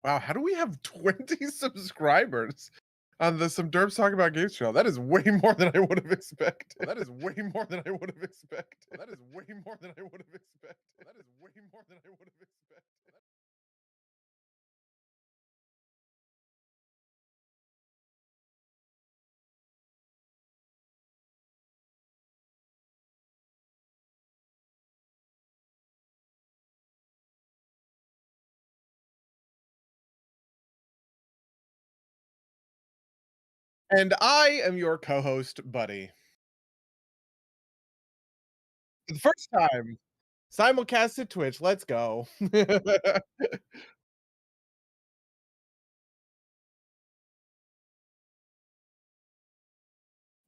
Wow, how do we have 20 subscribers on the Some Derps Talk About Games channel? That is way more than I would have expected. That is way more than I would have expected. That is way more than I would have expected. That is way more than I would have expected. And I am your co-host, Buddy. For the first time, simulcast to Twitch. Let's go.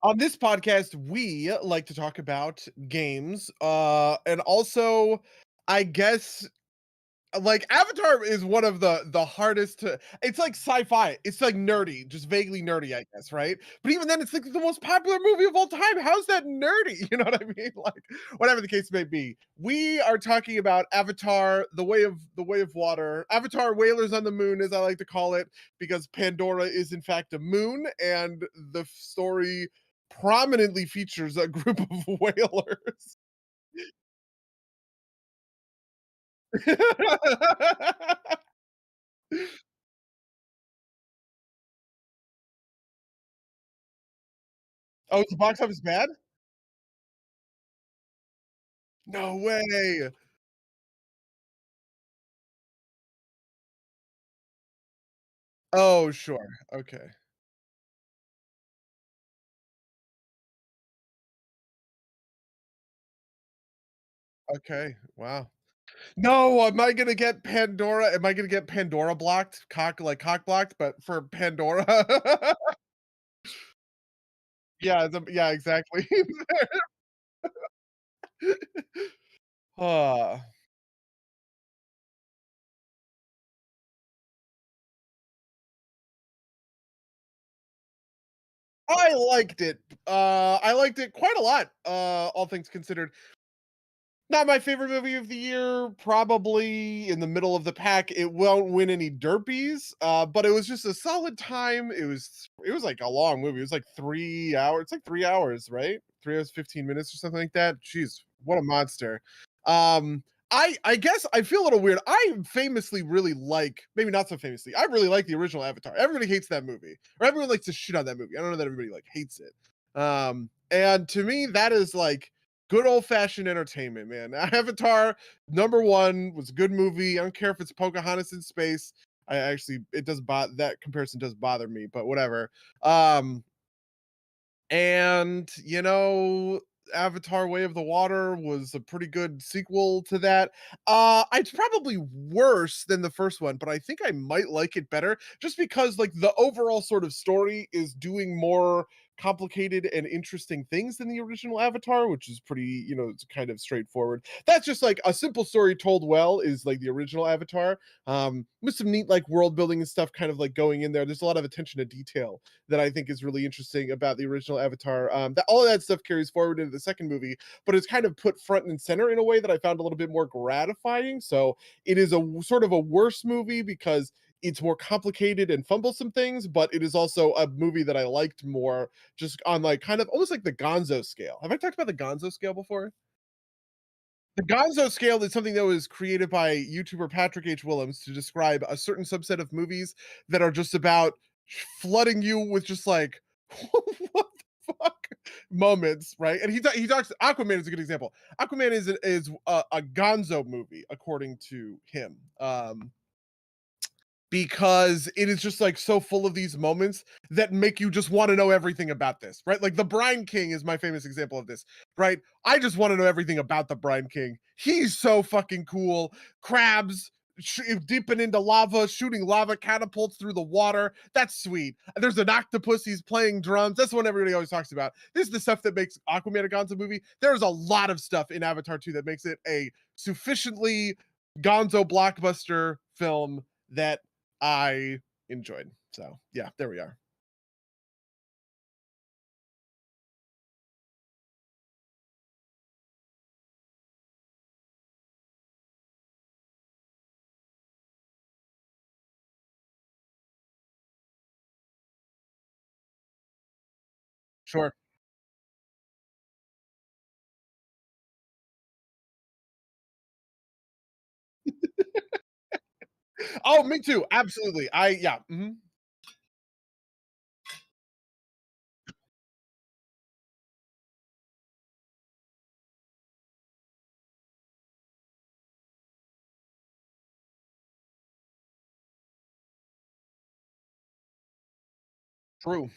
On this podcast, we like to talk about games, and also, I guess, like Avatar is one of the hardest to it's like sci-fi. It's like nerdy, just vaguely nerdy, I guess, right? But even then it's like the most popular movie of all time. How's that nerdy? You know what I mean? Like whatever the case may be. We are talking about Avatar, the way of water. Avatar Whalers on the Moon, as I like to call it, because Pandora is in fact a moon, and the story prominently features a group of whalers. Oh, it's the box office bad? No way. Oh, sure. Okay. Okay. Wow. No, am I gonna get Pandora blocked? Cock blocked, but for Pandora? Yeah, yeah, exactly. Uh, I liked it. I liked it quite a lot, all things considered. Not my favorite movie of the year, probably in the middle of the pack. It won't win any derbies, but it was just a solid time. It was like a long movie. It was like 3 hours. It's like 3 hours, right? 3 hours 15 minutes or something like that. Jeez, what a monster. Um I guess I feel a little weird. I famously really like, maybe not so famously, I really like the original Avatar. Everybody hates that movie. Or everyone likes to shit on that movie. I don't know that everybody like hates it. And to me that is like good old fashioned entertainment, man. Avatar number one was a good movie. I don't care if it's Pocahontas in space. I actually, it does bother, that comparison does bother me, but whatever. Um, and Avatar Way of the Water was a pretty good sequel to that. It's probably worse than the first one, but I think I might like it better just because like the overall sort of story is doing more complicated and interesting things than the original Avatar, which is pretty, it's kind of straightforward. That's just like a simple story told well is like the original Avatar. With some neat like world building and stuff kind of like going in there. There's a lot of attention to detail that I think is really interesting about the original Avatar. That all of that stuff carries forward into the second movie, but it's kind of put front and center in a way that I found a little bit more gratifying. So it is sort of a worse movie because it's more complicated and fumbles some things, but it is also a movie that I liked more, just on like kind of almost like the Gonzo scale. Have I talked about the Gonzo scale before? The Gonzo scale is something that was created by YouTuber Patrick H. Willems to describe a certain subset of movies that are just about flooding you with just like what the fuck moments, right? And he talks. Aquaman is a good example. Aquaman is a Gonzo movie according to him. Because it is just like so full of these moments that make you just want to know everything about this, right? Like the Brine King is my famous example of this, right? I just want to know everything about the Brine King. He's so fucking cool. Crabs deeping into lava, shooting lava catapults through the water. That's sweet. There's an octopus. He's playing drums. That's what everybody always talks about. This is the stuff that makes Aquaman a Gonzo movie. There's a lot of stuff in Avatar 2 that makes it a sufficiently Gonzo blockbuster film that I enjoyed. So yeah, there we are. Sure. Oh, me too. Absolutely. Yeah. Mhm. True.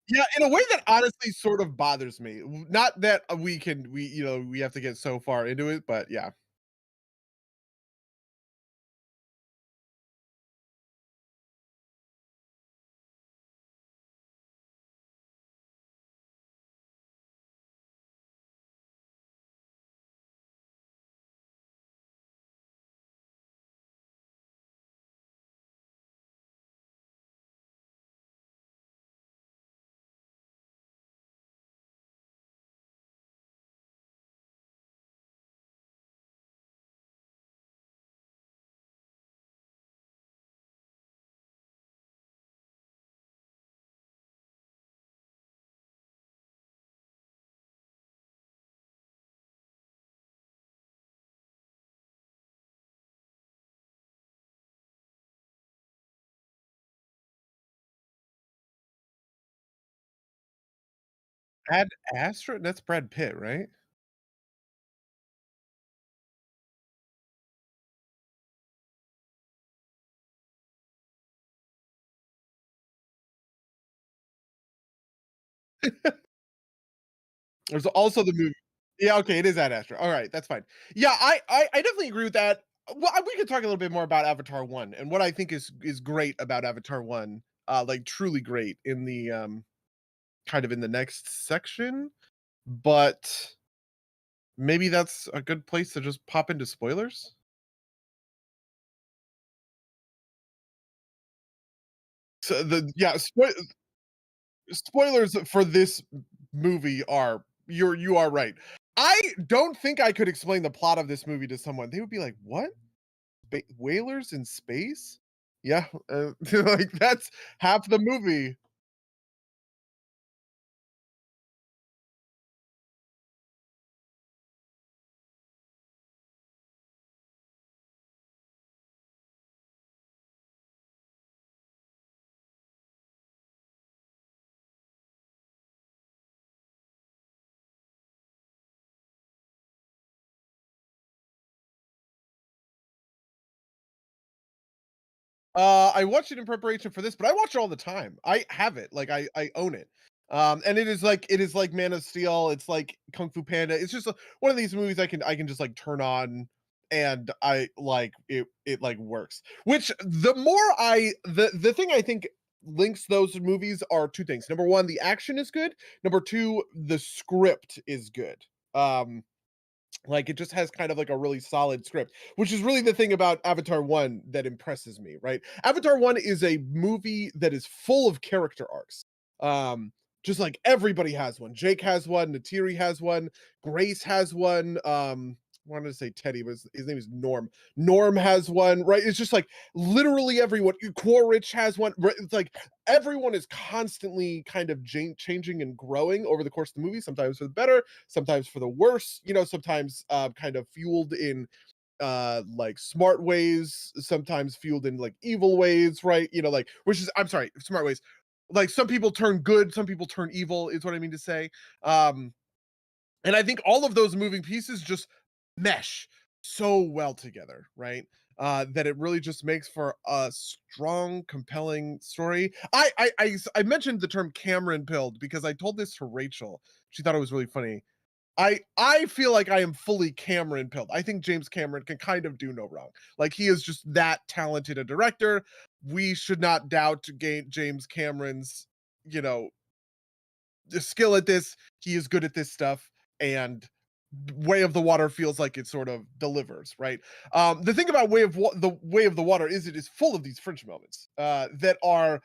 Yeah, in a way that honestly sort of bothers me. Not that we have to get so far into it, but yeah. Ad Astra? That's Brad Pitt, right? There's also the movie. Yeah, okay, it is Ad Astra. Alright, that's fine. Yeah, I definitely agree with that. Well, we could talk a little bit more about Avatar 1 and what I think is great about Avatar 1, like, truly great in the, kind of in the next section, but maybe that's a good place to just pop into spoilers? So the yeah, spoilers for this movie are you are right. I don't think I could explain the plot of this movie to someone. They would be like, "What? Whalers in space?" Yeah, like, that's half the movie. I watched it in preparation for this, but I watch it all the time. I have it, like, I own it. And it is like Man of Steel, it's like Kung Fu Panda. It's just, one of these movies I can just, like, turn on, and it, like, works. Which the thing I think links those movies are 2 things. Number 1, the action is good. Number 2, the script is good. Um like, it just has kind of like a really solid script, which is really the thing about Avatar 1 that impresses me, right? Avatar 1 is a movie that is full of character arcs. Um, just like everybody has one. Jake has one, Natiri has one, Grace has one. I wanted to say Teddy, but his name is Norm. Norm has one, right? It's just like literally everyone. Quaritch has one. Right? It's like everyone is constantly kind of changing and growing over the course of the movie, sometimes for the better, sometimes for the worse, sometimes kind of fueled in like smart ways, sometimes fueled in like evil ways, right? Like, which is, I'm sorry, smart ways. Like, some people turn good, some people turn evil, is what I mean to say. um and I think all of those moving pieces just mesh so well together, right? that it really just makes for a strong, compelling story. I mentioned the term Cameron pilled because I told this to Rachel. She thought it was really funny. I feel like I am fully Cameron pilled. I think James Cameron can kind of do no wrong. Like he is just that talented a director. We should not doubt James Cameron's, you know, the skill at this. He is good at this stuff, and Way of the Water feels like it sort of delivers, right? The thing about the Way of the Water is it is full of these fringe moments that are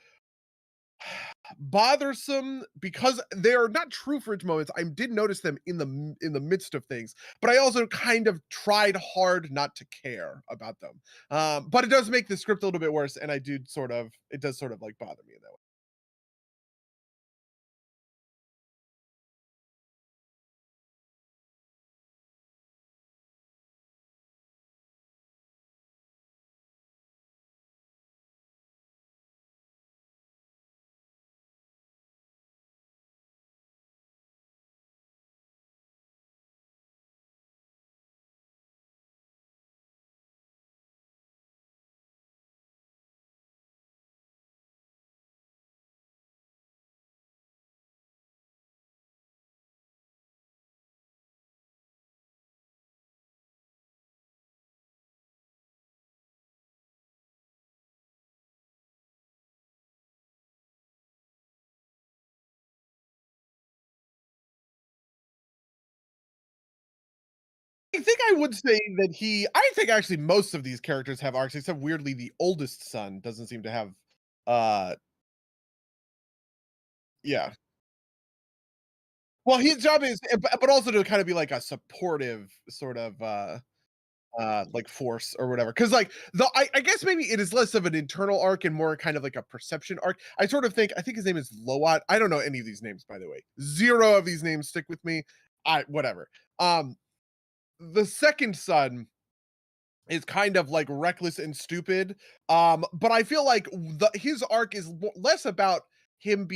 bothersome because they are not true fridge moments. I did notice them in the midst of things, but I also kind of tried hard not to care about them. But it does make the script a little bit worse, and I do sort of it does sort of like bother me in that way. I think I would say that I think actually most of these characters have arcs, except weirdly the oldest son doesn't seem to have. Uh, yeah. Well, his job is, but also to kind of be like a supportive sort of like force or whatever. Because like I guess maybe it is less of an internal arc and more kind of like a perception arc. I think his name is Loat. I don't know any of these names, by the way. Zero of these names stick with me. I whatever. The second son is kind of like reckless and stupid. But I feel like his arc is less about him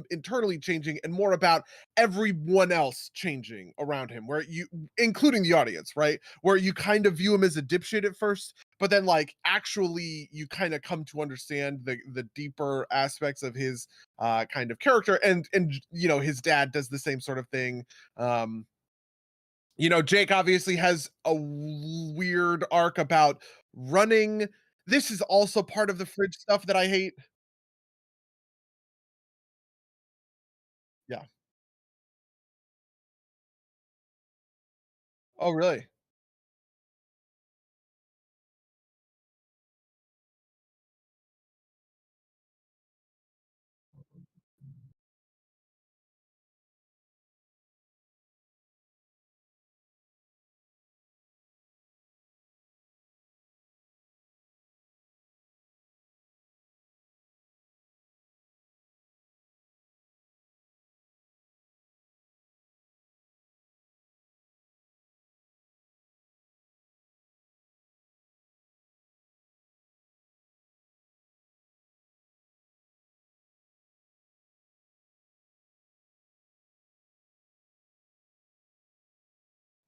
internally changing and more about everyone else changing around him, where you, including the audience, right? Where you kind of view him as a dipshit at first, but then like actually you kind of come to understand the deeper aspects of his kind of character, and you know his dad does the same sort of thing. um you know, Jake obviously has a weird arc about running. This is also part of the fridge stuff that I hate. Yeah. Oh, really?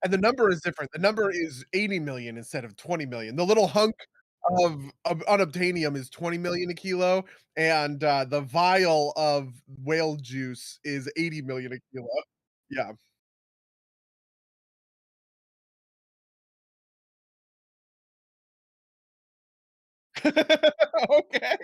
And the number is different. The number is 80,000,000 instead of 20,000,000. The little hunk of unobtainium is 20,000,000 a kilo, and, the vial of whale juice is 80,000,000 a kilo. Yeah. Okay.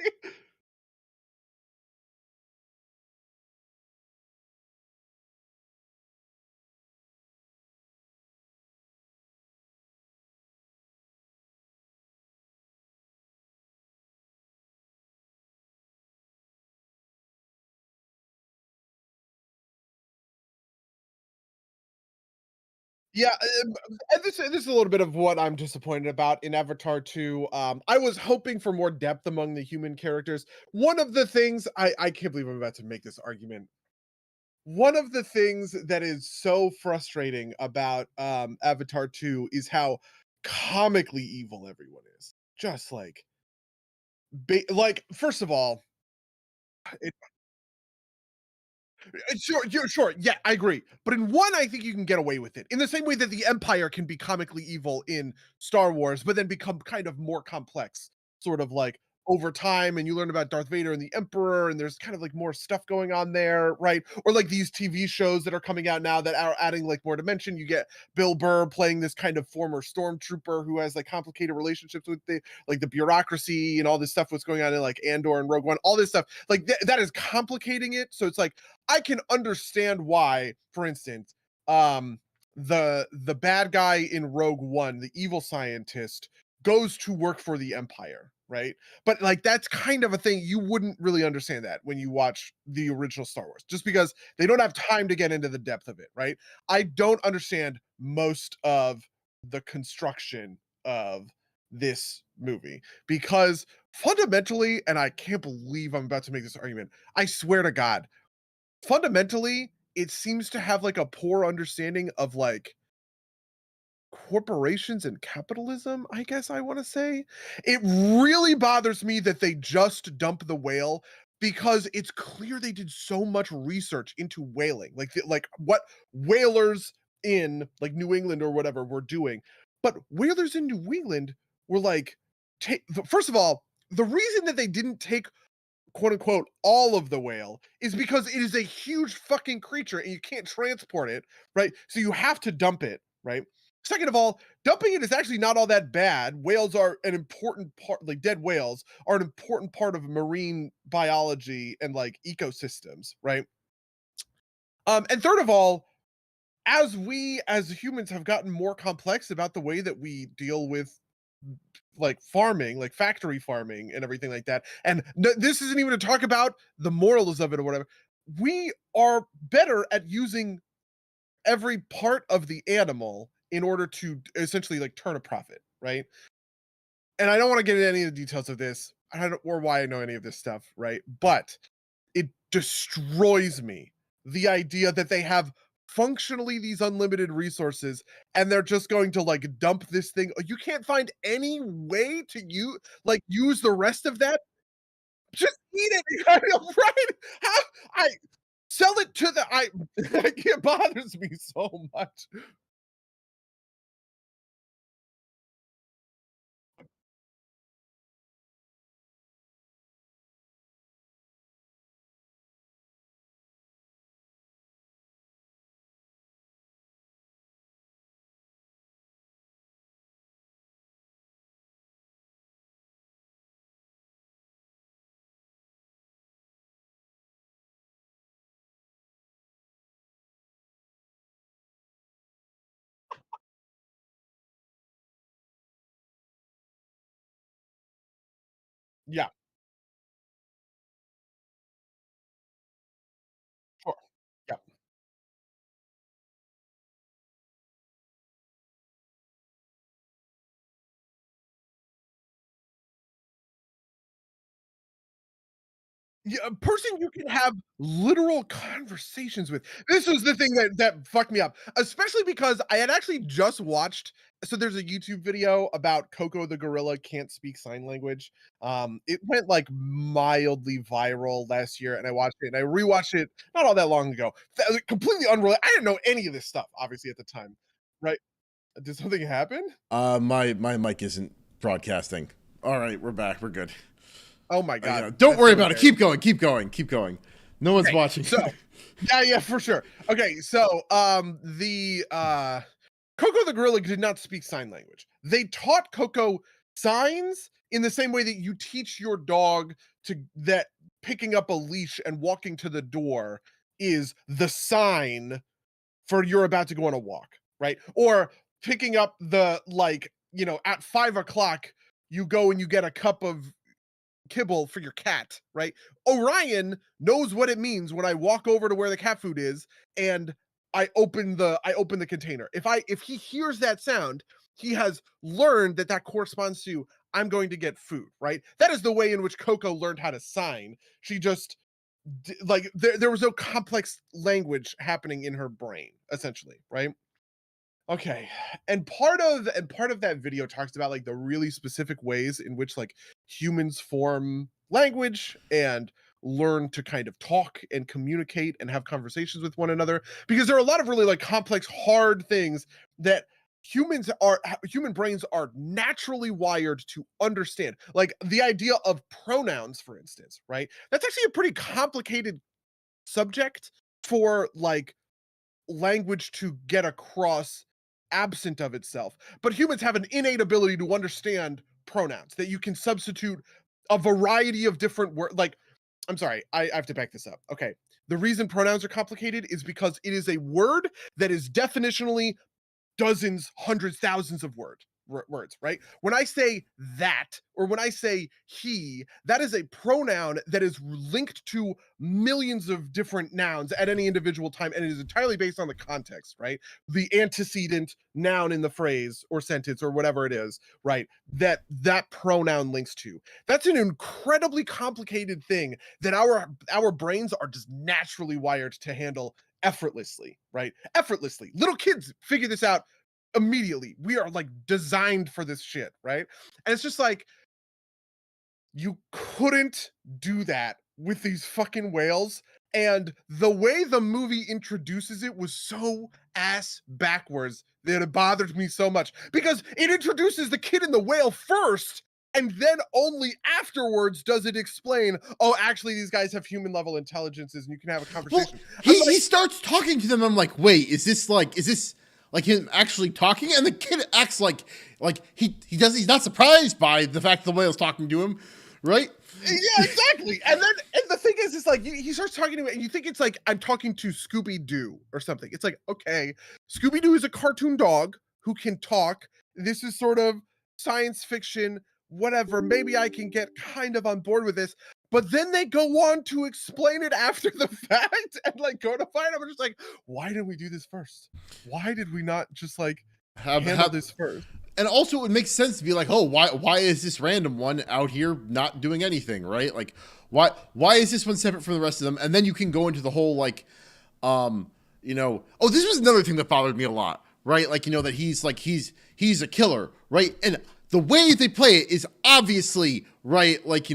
Yeah, and this is a little bit of what I'm disappointed about in Avatar 2. I was hoping for more depth among the human characters. One of the things I can't believe I'm about to make this argument. One of the things that is so frustrating about Avatar 2 is how comically evil everyone is. Just like like first of all, Sure, yeah, I agree. But in one, I think you can get away with it. In the same way that the Empire can be comically evil in Star Wars, but then become kind of more complex, sort of like over time, and you learn about Darth Vader and the Emperor, and there's kind of like more stuff going on there, right? Or like these TV shows that are coming out now that are adding like more dimension. You get Bill Burr playing this kind of former stormtrooper who has like complicated relationships with the bureaucracy and all this stuff what's going on in like Andor and Rogue One, all this stuff. Like that is complicating it. So it's like I can understand why, for instance, the bad guy in Rogue One, the evil scientist, goes to work for the Empire, right? But like that's kind of a thing you wouldn't really understand that when you watch the original Star Wars, just because they don't have time to get into the depth of it, right? I don't understand most of the construction of this movie because fundamentally, and I can't believe I'm about to make this argument, I swear to God, fundamentally, it seems to have like a poor understanding of like corporations and capitalism, I guess I want to say. It really bothers me that they just dump the whale because it's clear they did so much research into whaling, like what whalers in like New England or whatever were doing. But whalers in New England were like, first of all, the reason that they didn't take quote unquote all of the whale is because it is a huge fucking creature and you can't transport it, right? So you have to dump it, right? Second of all, dumping it is actually not all that bad. Whales are an important part, like dead whales are an important part of marine biology and like ecosystems, right? And third of all, as we as humans have gotten more complex about the way that we deal with like farming, like factory farming and everything like that. And this isn't even to talk about the morals of it or whatever. We are better at using every part of the animal in order to essentially like turn a profit, right? And I don't want to get into any of the details of this, I don't, or why I know any of this stuff, right? But it destroys me the idea that they have functionally these unlimited resources and they're just going to like dump this thing. You can't find any way to use the rest of that. Just eat it. I know, right? How I sell it to the I it bothers me so much. Yeah, sure. Yeah. Yeah, a person you can have literal conversations with. This was the thing that fucked me up, especially because I had actually just watched so there's a YouTube video about Coco the gorilla can't speak sign language. It went, like, mildly viral last year, and I watched it, and I rewatched it not all that long ago. Completely unrelated. I didn't know any of this stuff, obviously, at the time, right? Did something happen? My mic isn't broadcasting. All right, we're back. We're good. Oh my god, Don't that's worry so about it. embarrassing. Keep going. Keep going. Keep going. No one's Okay, watching. so yeah, for sure. Okay, so, Coco the gorilla did not speak sign language. They taught Coco signs in the same way that you teach your dog to that picking up a leash and walking to the door is the sign for you're about to go on a walk, right? Or picking up the like, at 5 o'clock, you go and you get a cup of kibble for your cat, right? Orion knows what it means when I walk over to where the cat food is and I open the container. If he hears that sound, he has learned that that corresponds to I'm going to get food, right? That is the way in which Coco learned how to sign. She just like there was no complex language happening in her brain essentially, right? Okay. And part of that video talks about like the really specific ways in which like humans form language and learn to kind of talk and communicate and have conversations with one another, because there are a lot of really like complex, hard things that human brains are naturally wired to understand. Like the idea of pronouns, for instance, right? That's actually a pretty complicated subject for like language to get across absent of itself. But humans have an innate ability to understand pronouns, that you can substitute a variety of different words. Like, I'm sorry, I have to back this up. Okay. The reason pronouns are complicated is because it is a word that is definitionally dozens, hundreds, thousands of words, right? When I say that, or when I say he, that is a pronoun that is linked to millions of different nouns at any individual time, and it is entirely based on the context, right? The antecedent noun in the phrase or sentence or whatever it is, right? That pronoun links to. That's an incredibly complicated thing that our brains are just naturally wired to handle effortlessly, right? Effortlessly. Little kids figure this out immediately. We are like designed for this shit, right? And it's just like you couldn't do that with these fucking whales. And the way the movie introduces it was so ass backwards that it bothered me so much, because it introduces the kid and the whale first, and then only afterwards does it explain, oh, actually, these guys have human level intelligences and you can have a conversation. Well, he starts talking to them. I'm like, wait, is this like him actually talking? And the kid acts like he's not surprised by the fact the whale's talking to him, right? Yeah, exactly. And the thing is, it's like he starts talking to me, and you think it's like I'm talking to Scooby Doo or something. It's like, okay, Scooby Doo is a cartoon dog who can talk. This is sort of science fiction, whatever. Maybe I can get kind of on board with this. But then they go on to explain it after the fact and like codify it. I'm just like, why didn't we do this first? Why did we not just like handle this first? And also, it would make sense to be like, oh, why is this random one out here not doing anything, right? Like, why is this one separate from the rest of them? And then you can go into the whole like, oh, this was another thing that bothered me a lot, right? Like, that he's a killer, right? And the way they play it is obviously, right, like,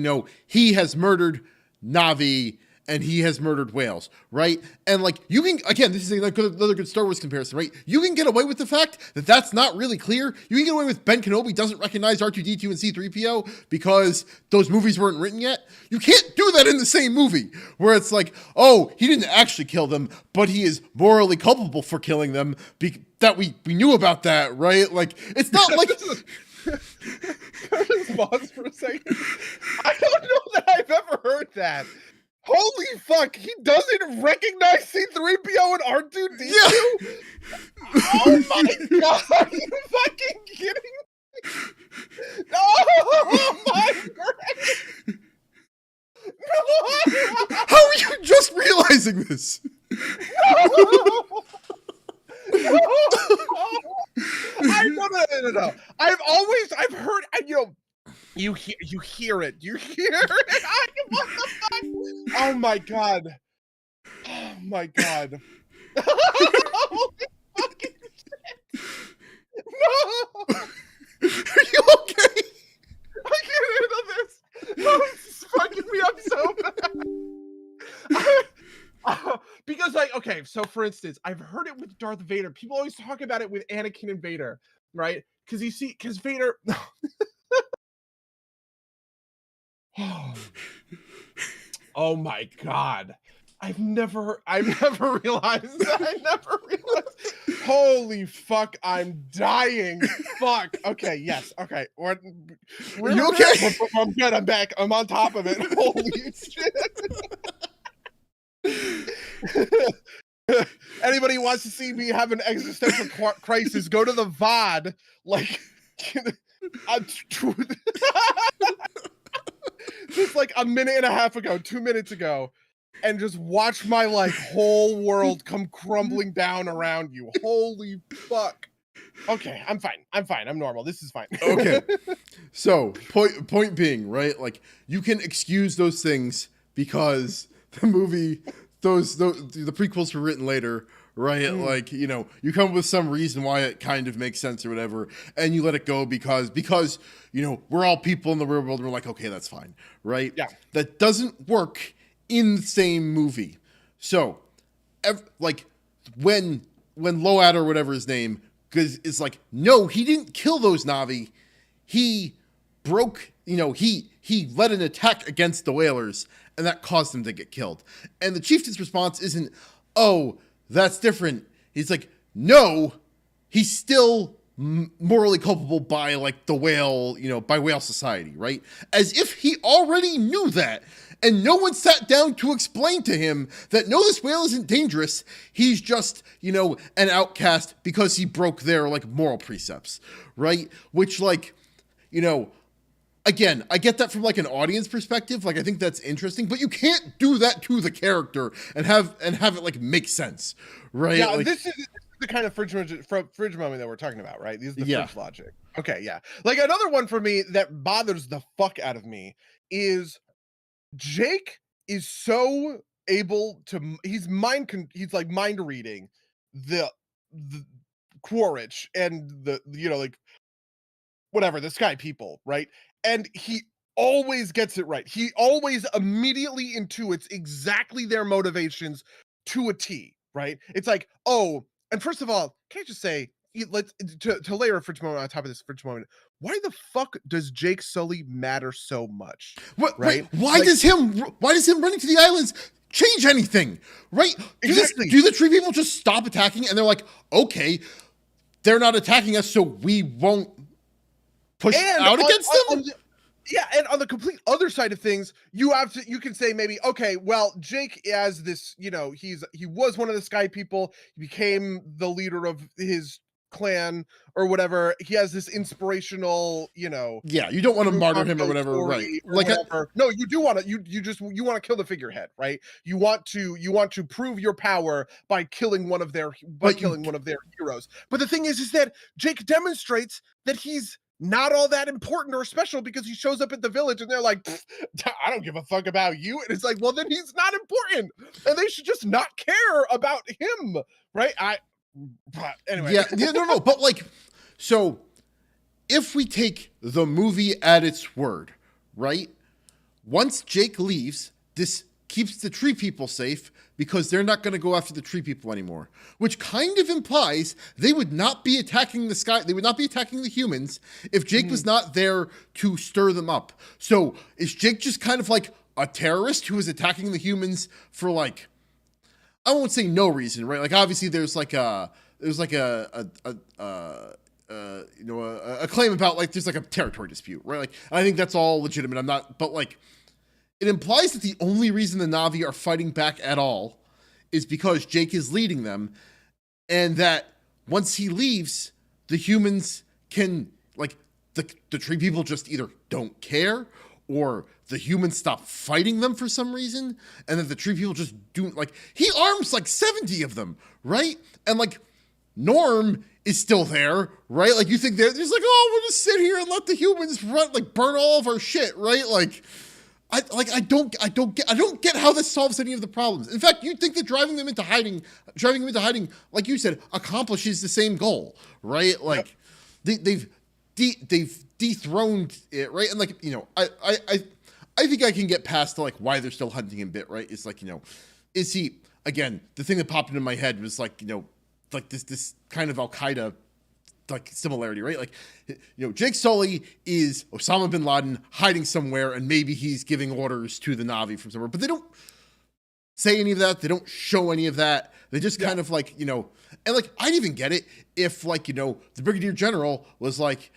he has murdered Na'vi and he has murdered whales, right? And like, you can, again, this is another good Star Wars comparison, right? You can get away with the fact that that's not really clear. You can get away with Ben Kenobi doesn't recognize R2-D2 and C-3PO because those movies weren't written yet. You can't do that in the same movie where it's like, oh, he didn't actually kill them, but he is morally culpable for killing them, that we knew about that, right? Like, it's not like... Just pause for a second. I don't know that I've ever heard that. Holy fuck, he doesn't recognize C-3PO and R2-D2? Yeah. Oh my god, are you fucking kidding me? Oh my god! No. How are you just realizing this? No. No. I've heard, you hear it. What the fuck? Oh my god. Oh my god. Holy fucking shit. No. Are you okay? I can't handle this. No, it's fucking me up so bad. Because okay, so for instance, I've heard it with Darth Vader. People always talk about it with Anakin and Vader, right? Because Vader. Oh my god. I've never realized that. I never realized. Holy fuck, I'm dying. Fuck. Okay, yes. Okay. We're you okay? I'm good. I'm back. I'm on top of it. Holy shit. Anybody who wants to see me have an existential crisis, go to the VOD. Like, just like a minute and a half ago, 2 minutes ago, and just watch my like whole world come crumbling down around you. Holy fuck. Okay, I'm fine. I'm normal. This is fine. Okay. So, point being, right? Like, you can excuse those things because the movie, the prequels were written later, right? Like, you come up with some reason why it kind of makes sense or whatever, and you let it go because we're all people in the real world, and we're like, okay, that's fine, right? Yeah. That doesn't work in the same movie. So, like when Load or whatever his name is like, no, he didn't kill those Navi. He broke, he led an attack against the whalers, and that caused them to get killed. And the chieftain's response isn't, oh, that's different. He's like, no, he's still morally culpable by like the whale, by whale society, right? As if he already knew that. And no one sat down to explain to him that no, this whale isn't dangerous. He's just, an outcast because he broke their like moral precepts, right? Which like, again, I get that from like an audience perspective. Like I think that's interesting, but you can't do that to the character and have it like make sense, right? Yeah, like, this is the kind of fridge moment that we're talking about, right? These are the Yeah. fridge logic. Okay, yeah. Like another one for me that bothers the fuck out of me is Jake is so able to he's like mind reading the Quaritch and the like whatever, the sky people, right? And he always gets it right. He always immediately intuits exactly their motivations to a T, right? It's like, oh, and first of all, can I just say, let's to layer a fridge moment on top of this fridge moment. Why the fuck does Jake Sully matter so much? What, Right? wait, why does him running to the islands change anything? Right? Exactly. Do the tree people just stop attacking and they're like, okay, they're not attacking us, so we won't push out against them? Yeah, and on the complete other side of things, you can say maybe, okay, well, Jake as this, he was one of the sky people, he became the leader of his clan or whatever. He has this inspirational, Yeah, you don't want to martyr him or whatever, right? Like whatever. No, you do want to you want to kill the figurehead, right? You want to prove your power by killing one of their heroes. But the thing is that Jake demonstrates that he's not all that important or special because he shows up at the village and they're like, I don't give a fuck about you. And it's like, well, then he's not important and they should just not care about him. Right. Anyway. Yeah, no. But like, so if we take the movie at its word, right? Once Jake leaves, this keeps the tree people safe because they're not going to go after the tree people anymore, which kind of implies they would not be attacking the sky. They would not be attacking the humans if Jake was not there to stir them up. So is Jake just kind of like a terrorist who is attacking the humans for like, I won't say no reason, right? Like obviously there's a claim about like there's like a territory dispute, right? Like I think that's all legitimate. But like it implies that the only reason the Na'vi are fighting back at all is because Jake is leading them, and that once he leaves, the humans can like the tree people just either don't care or the humans stop fighting them for some reason, and then the tree people just do like he arms like 70 of them, right? And like Norm is still there, right? Like you think they're just like, oh, we'll just sit here and let the humans burn all of our shit, right? Like I don't get how this solves any of the problems. In fact, you'd think that driving them into hiding, like you said, accomplishes the same goal, right? Like they've dethroned it, right? And like I think I can get past like why they're still hunting him bit, right? It's like is he again? The thing that popped into my head was like like this kind of Al Qaeda like similarity, right? Like, Jake Sully is Osama bin Laden hiding somewhere, and maybe he's giving orders to the Na'vi from somewhere, but they don't say any of that. They don't show any of that. They just kind of like, and like, I'd even get it if like, the Brigadier General was like,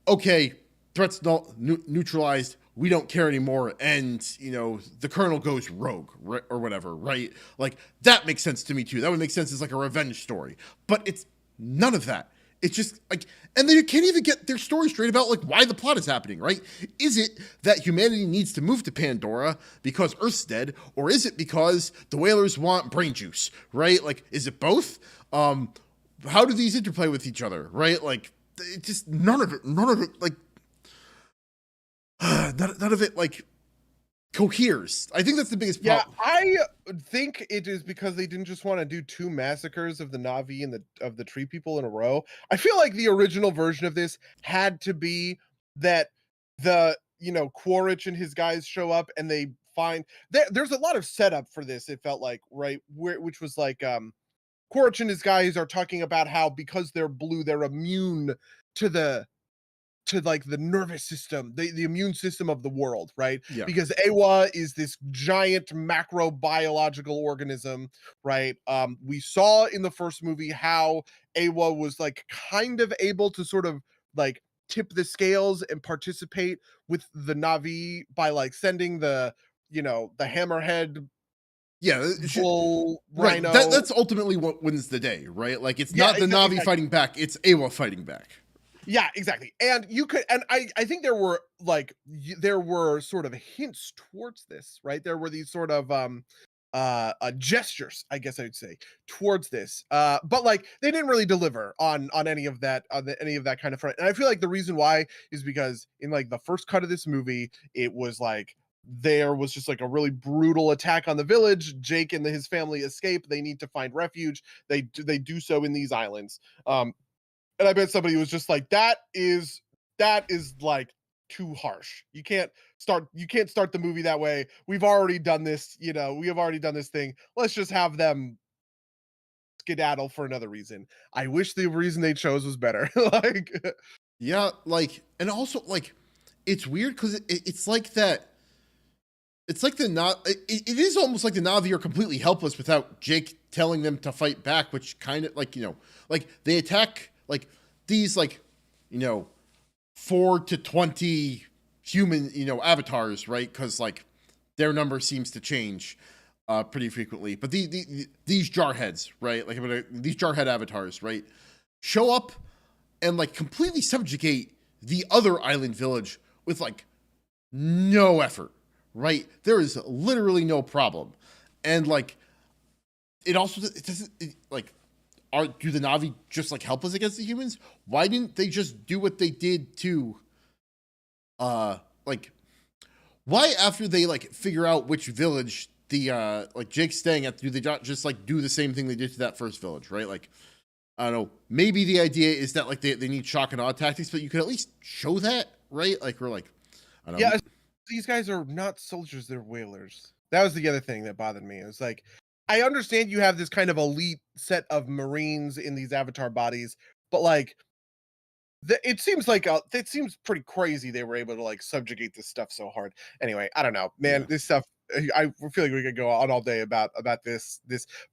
okay, threats neutralized. We don't care anymore. And, the Colonel goes rogue or whatever, right? Like that makes sense to me too. That would make sense as like a revenge story, but it's none of that. It's just like, and they can't even get their story straight about like why the plot is happening, right? Is it that humanity needs to move to Pandora because Earth's dead, or is it because the whalers want brain juice, right? Like, is it both? How do these interplay with each other, right? Like, it just none of it, like, none of it like coheres. I think that's the biggest problem. Yeah, I think it is because they didn't just want to do 2 massacres of the Na'vi and of the tree people in a row. I feel like the original version of this had to be that the Quaritch and his guys show up and they find there's a lot of setup for this, it felt like, right? Which was like Quaritch and his guys are talking about how because they're blue, they're immune to like the nervous system, the immune system of the world, right? Yeah. Because Awa is this giant macro biological organism, right? We saw in the first movie how Awa was like kind of able to sort of like tip the scales and participate with the Navi by like sending the hammerhead Yeah, bull right. That rhino. that's ultimately what wins the day, right? Like it's Yeah, not the Navi exactly. fighting back, it's Awa fighting back. Yeah, exactly. And you could, and I think there were like there were sort of hints towards this, right? There were these sort of gestures, I guess I would say, towards this. But like they didn't really deliver on any of that any of that kind of front. And I feel like the reason why is because in like the first cut of this movie, it was like there was just like a really brutal attack on the village. Jake and his family escape. They need to find refuge. They do so in these islands. And I bet somebody was just like, that is like too harsh. You can't start the movie that way. We've already done this, we have already done this thing. Let's just have them skedaddle for another reason. I wish the reason they chose was better. Like Yeah, like, and also like, it's weird because it's like that. It's like it is almost like the Navi are completely helpless without Jake telling them to fight back, which kind of like like they attack like these like 4 to 20 human avatars, right? Because like their number seems to change pretty frequently. But these jarheads, right? Like these jarhead avatars, right? Show up and like completely subjugate the other island village with like no effort, right? There is literally no problem. And like it doesn't like do the Navi just like help us against the humans? Why didn't they just do what they did to like why after they like figure out which village the like Jake's staying at, do they not just like do the same thing they did to that first village, right? Like I don't know. Maybe the idea is that like they need shock and awe tactics, but you could at least show that, right? Like we're like, I don't know. yeah, these guys are not soldiers, they're whalers. That was the other thing that bothered me. It was like, I understand you have this kind of elite set of Marines in these avatar bodies, but like it seems like it seems pretty crazy they were able to like subjugate this stuff so hard. Anyway, I don't know, man. Yeah. This stuff, I feel like we could go on all day about this.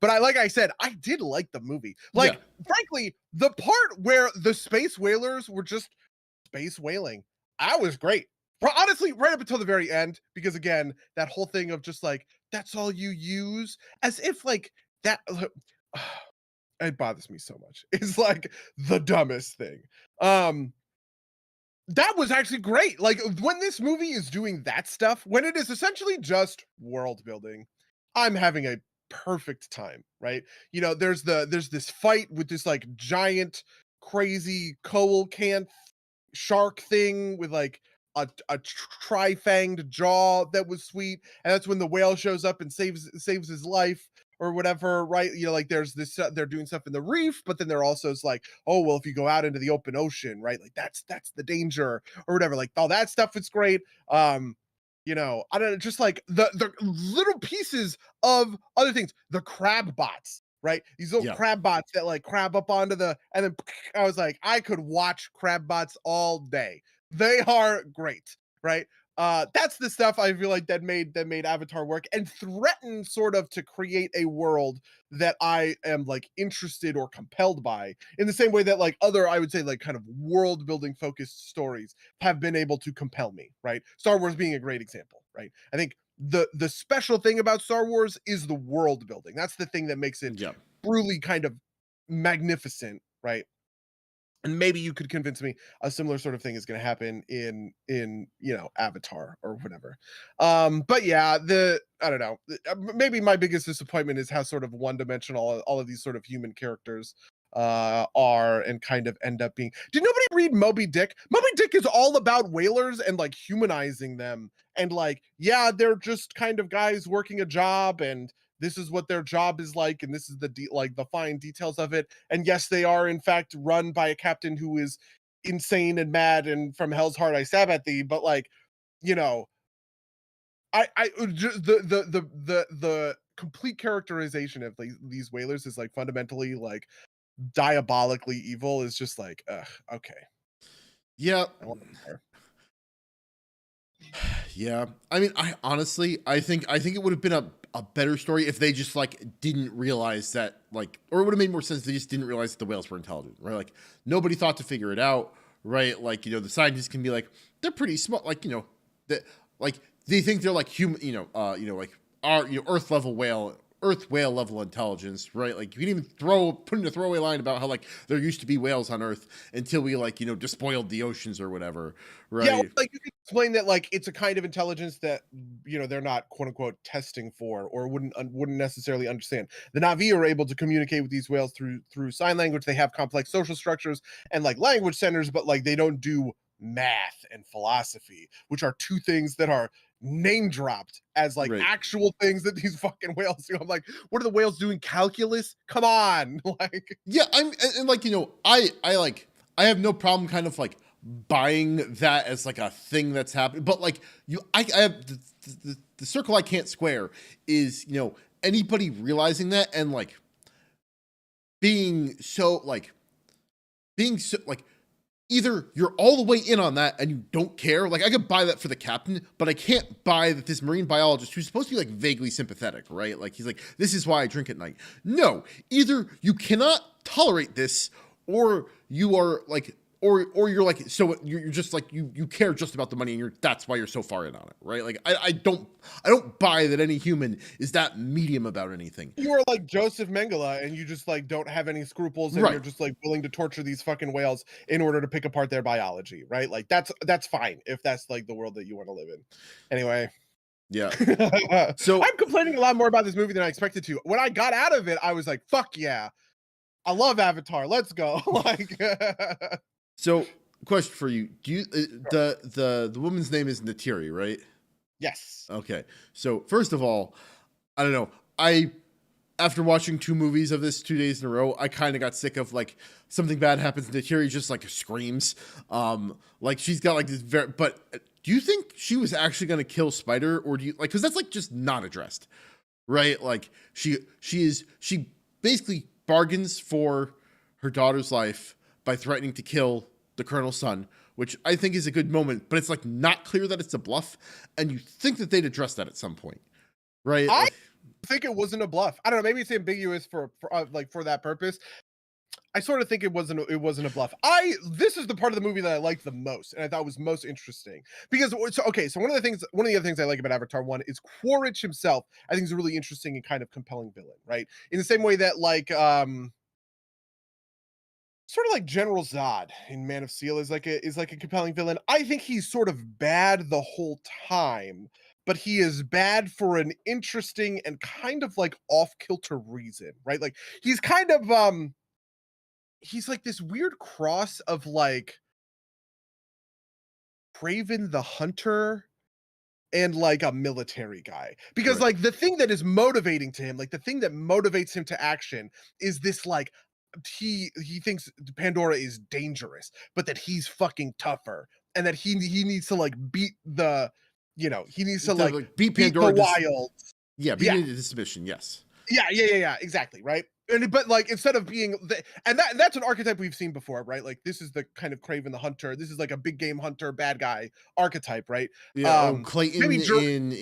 But like I said, I did like the movie. Yeah. Like, frankly, the part where the space whalers were just space whaling, I was great. Honestly, right up until the very end, because again, that whole thing of just like that's all you use, as if like that. It bothers me so much. It's like the dumbest thing. Um, that was actually great. Like when this movie is doing that stuff, when it is essentially just world building, I'm having a perfect time, right? There's this fight with this like giant crazy coelacanth shark thing with like a tri-fanged jaw that was sweet, and that's when the whale shows up and saves his life or whatever, right? Like there's this they're doing stuff in the reef, but then they're also it's like, oh well, if you go out into the open ocean, right? Like that's the danger or whatever. Like all that stuff is great. I don't know, just like the little pieces of other things, the crab bots, right? These little Yeah. crab bots that like crab up onto the, and then I was like, I could watch crab bots all day. They are great, right? That's the stuff I feel like that made Avatar work and threaten sort of to create a world that I am like interested or compelled by in the same way that like other, I would say, like kind of world building focused stories have been able to compel me, right? Star Wars being a great example, right? I think the special thing about Star Wars is the world building. That's the thing that makes it Yeah. truly kind of magnificent, right? And maybe you could convince me a similar sort of thing is going to happen in Avatar or whatever. But yeah, I don't know, maybe my biggest disappointment is how sort of one dimensional all of these sort of human characters are and kind of end up being. Did nobody read Moby Dick? Moby Dick is all about whalers and like humanizing them, and like, yeah, they're just kind of guys working a job, and this is what their job is like, and this is like the fine details of it. And yes, they are in fact run by a captain who is insane and mad and from hell's heart I stab at thee. But like, you know, just the complete characterization of these whalers is like fundamentally like diabolically evil is just like, ugh, okay. Yeah. I want more. Yeah. I mean, I honestly, I think it would have been a better story if they just like didn't realize that like, or it would have made more sense if they just didn't realize that the whales were intelligent, right? Like nobody thought to figure it out, right? Like, the scientists can be like, they're pretty smart, like, that like they think they're like human, like our, Earth level whale, Earth whale level intelligence, right? Like you can even put in a throwaway line about how like there used to be whales on Earth until we like, despoiled the oceans or whatever, Yeah, or right? like you could explain that like it's a kind of intelligence that they're not quote unquote testing for or wouldn't necessarily understand. The Na'vi are able to communicate with these whales through sign language. They have complex social structures and like language centers, but like they don't do math and philosophy, which are two things that are name dropped as like Right. actual things that these fucking whales do. I'm like, what are the whales doing? Calculus? Come on. Like Yeah, and like I like I have no problem kind of like buying that as like a thing that's happening, but like I have the circle I can't square is anybody realizing that and like being so like being so like either you're all the way in on that and you don't care. Like I could buy that for the captain, but I can't buy that this marine biologist who's supposed to be like vaguely sympathetic, right? Like he's like, this is why I drink at night. No, either you cannot tolerate this, or you are like, or you're like, so you're just like you care just about the money and that's why you're so far in on it, right? Like I don't buy that any human is that medium about anything. you're like Joseph Mengele and you just like don't have any scruples and you're Right. just like willing to torture these fucking whales in order to pick apart their biology, right? Like that's fine if that's like the world that you want to live in. Anyway, Yeah. So I'm complaining a lot more about this movie than I expected to. When I got out of it, I was like, fuck yeah. I love Avatar. Let's go. Like So, question for you: Do you the woman's name is Natiri, right? yes. Okay. So, first of all, I don't know. I after watching two movies of this 2 days in a row, I kind of got sick of like something bad happens and Natiri just like screams. Like she's got like this very. But do you think she was actually going to kill Spider, or do you like because that's like just not addressed, right? Like she basically bargains for her daughter's life by threatening to kill the colonel's son, which I think is a good moment, but it's like not clear that it's a bluff, and you think that they'd address that at some point, right? I Like, think it wasn't a bluff. I don't know, maybe it's ambiguous for like for that purpose. I sort of think it wasn't a bluff. This is the part of the movie that I liked the most, and I thought was most interesting because so one of the other things I like about Avatar 1 is Quaritch himself. I think is a really interesting and kind of compelling villain, right? In the same way that like sort of like General Zod in Man of Steel is like a compelling villain. I think he's sort of bad the whole time, but he is bad for an interesting and kind of like off kilter reason, right? Like he's kind of he's like this weird cross of like Craven the Hunter and like a military guy. Because right. like the thing that is motivating to him, like the thing that motivates him to action is this like he thinks Pandora is dangerous, but that he's fucking tougher and that he needs to like beat the he needs to To like like beat beat the Pandora, just wild. yeah, beat Yeah. it into submission. Yes. Yeah, exactly, right? But like instead of being that's an archetype we've seen before, right? Like this is the kind of Craven the Hunter. This is like a big game hunter, bad guy archetype, right? Yeah. Oh, Um Clayton maybe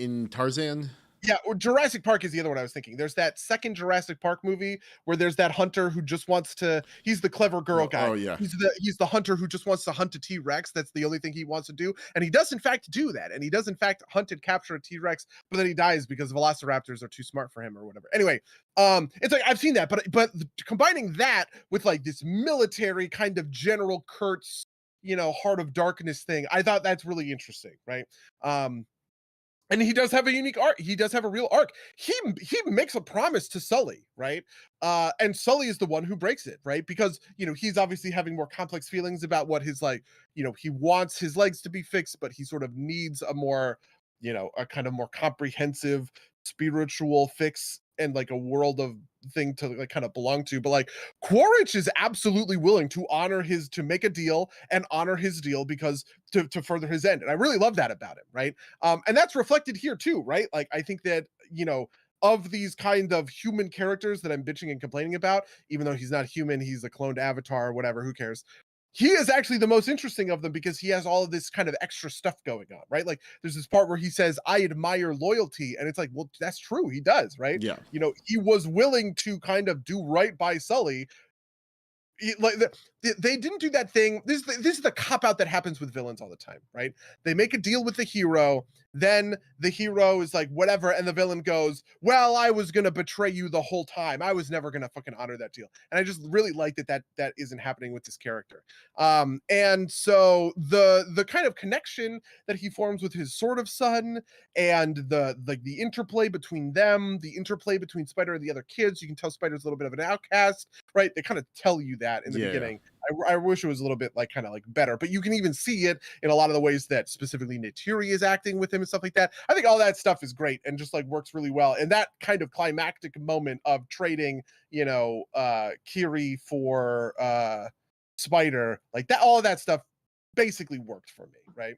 in Tarzan. yeah, or Jurassic Park is the other one I was thinking. There's that second Jurassic Park movie where there's that hunter who just wants to he's the clever girl guy. Oh yeah. He's the hunter who just wants to hunt a T-Rex. That's the only thing he wants to do. And he does in fact do that. And he does in fact hunt and capture a T-Rex, but then he dies because velociraptors are too smart for him or whatever. Anyway, it's like I've seen that, but combining that with like this military kind of General Kurtz, Heart of Darkness thing, I thought that's really interesting, right? And he does have a unique arc. He does have a real arc. He makes a promise to Sully, right? And Sully is the one who breaks it, right? Because he's obviously having more complex feelings about what his like, he wants his legs to be fixed, but he sort of needs a more, a kind of more comprehensive spiritual fix. and like a world of thing to like kind of belong to. But like Quaritch is absolutely willing to honor his to make a deal and honor his deal because to further his end. And I really love that about him, right? And that's reflected here too, right? Like I think that, of these kind of human characters that I'm bitching and complaining about, even though he's not human, he's a cloned avatar or whatever, who cares? He is actually the most interesting of them because he has all of this kind of extra stuff going on, right? Like there's this part where he says, I admire loyalty. And it's like, well, that's true. He does, right? Yeah. He was willing to kind of do right by Sully. Like they didn't do that thing. This is the cop out that happens with villains all the time, right? They make a deal with the hero, then the hero is like whatever, and the villain goes, "Well, I was gonna betray you the whole time. I was never gonna fucking honor that deal." And I just really like that isn't happening with this character. And so the kind of connection that he forms with his sort of son, and the interplay between them, the interplay between Spider and the other kids. You can tell Spider's a little bit of an outcast, right? They kind of tell you that in the Yeah. beginning. I wish it was a little bit like kind of like better, but you can even see it in a lot of the ways that specifically Neytiri is acting with him and stuff like that. I think all that stuff is great and just like works really well. And that kind of climactic moment of trading, Kiri for Spider, like that, all of that stuff basically worked for me, right?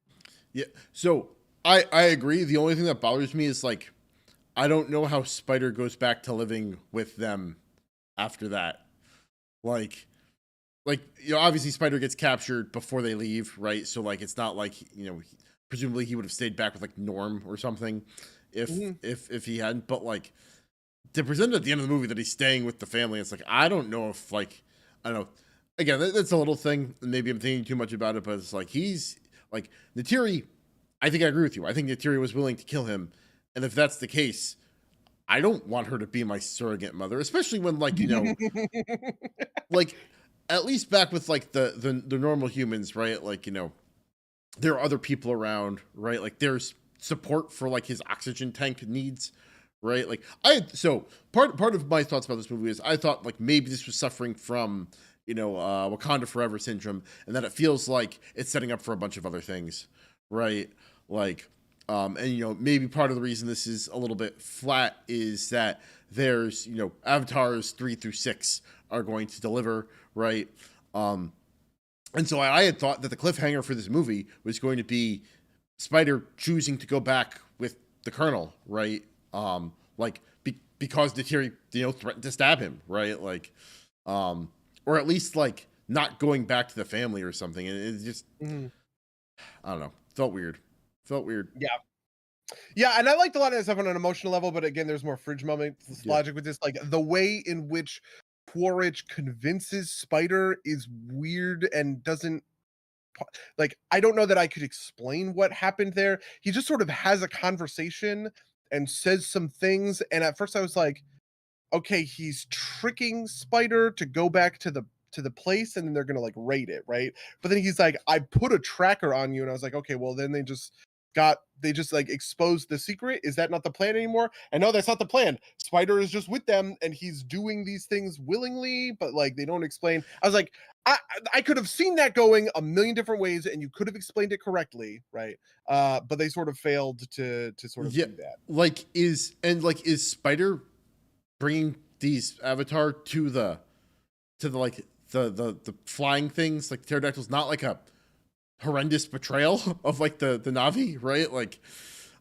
Yeah. So I agree. The only thing that bothers me is like I don't know how Spider goes back to living with them after that. Like obviously Spider gets captured before they leave, right? So like it's not like presumably he would have stayed back with like Norm or something if if he hadn't. But like to present at the end of the movie that he's staying with the family, it's like I don't know if like I don't know. Again, that's a little thing. Maybe I'm thinking too much about it, but it's like he's like Neytiri. I think I agree with you. I think Neytiri was willing to kill him, and if that's the case, I don't want her to be my surrogate mother, especially when like like at least back with like the normal humans, right? Like there are other people around, right? Like there's support for like his oxygen tank needs, right? Like so part of my thoughts about this movie is I thought like maybe this was suffering from Wakanda Forever syndrome, and that it feels like it's setting up for a bunch of other things, right? Like and maybe part of the reason this is a little bit flat is that there's avatars 3 through 6 are going to deliver, right? And so I had thought that the cliffhanger for this movie was going to be Spider choosing to go back with the Colonel, right? Because Neytiri threatened to stab him, right? Like or at least like not going back to the family or something. And it just I don't know, felt weird. Yeah. Yeah, and I liked a lot of that stuff on an emotional level, but again, there's more fridge moment Yeah. logic with this. Like the way in which Quaritch convinces Spider is weird and doesn't like I don't know that I could explain what happened there. He just sort of has a conversation and says some things, and at first I was like, okay, he's tricking Spider to go back to the place and then they're gonna like raid it, right? But then he's like, I put a tracker on you, and I was like, okay, well then they just like exposed the secret. Is that not the plan anymore? And no, that's not the plan. Spider is just with them and he's doing these things willingly, but like they don't explain. I was like, I could have seen that going a million different ways and you could have explained it correctly, right? But they sort of failed to sort of Yeah. do that. Is Spider bringing these avatar to the like the flying things like pterodactyls not like a horrendous betrayal of like the Navi, right? Like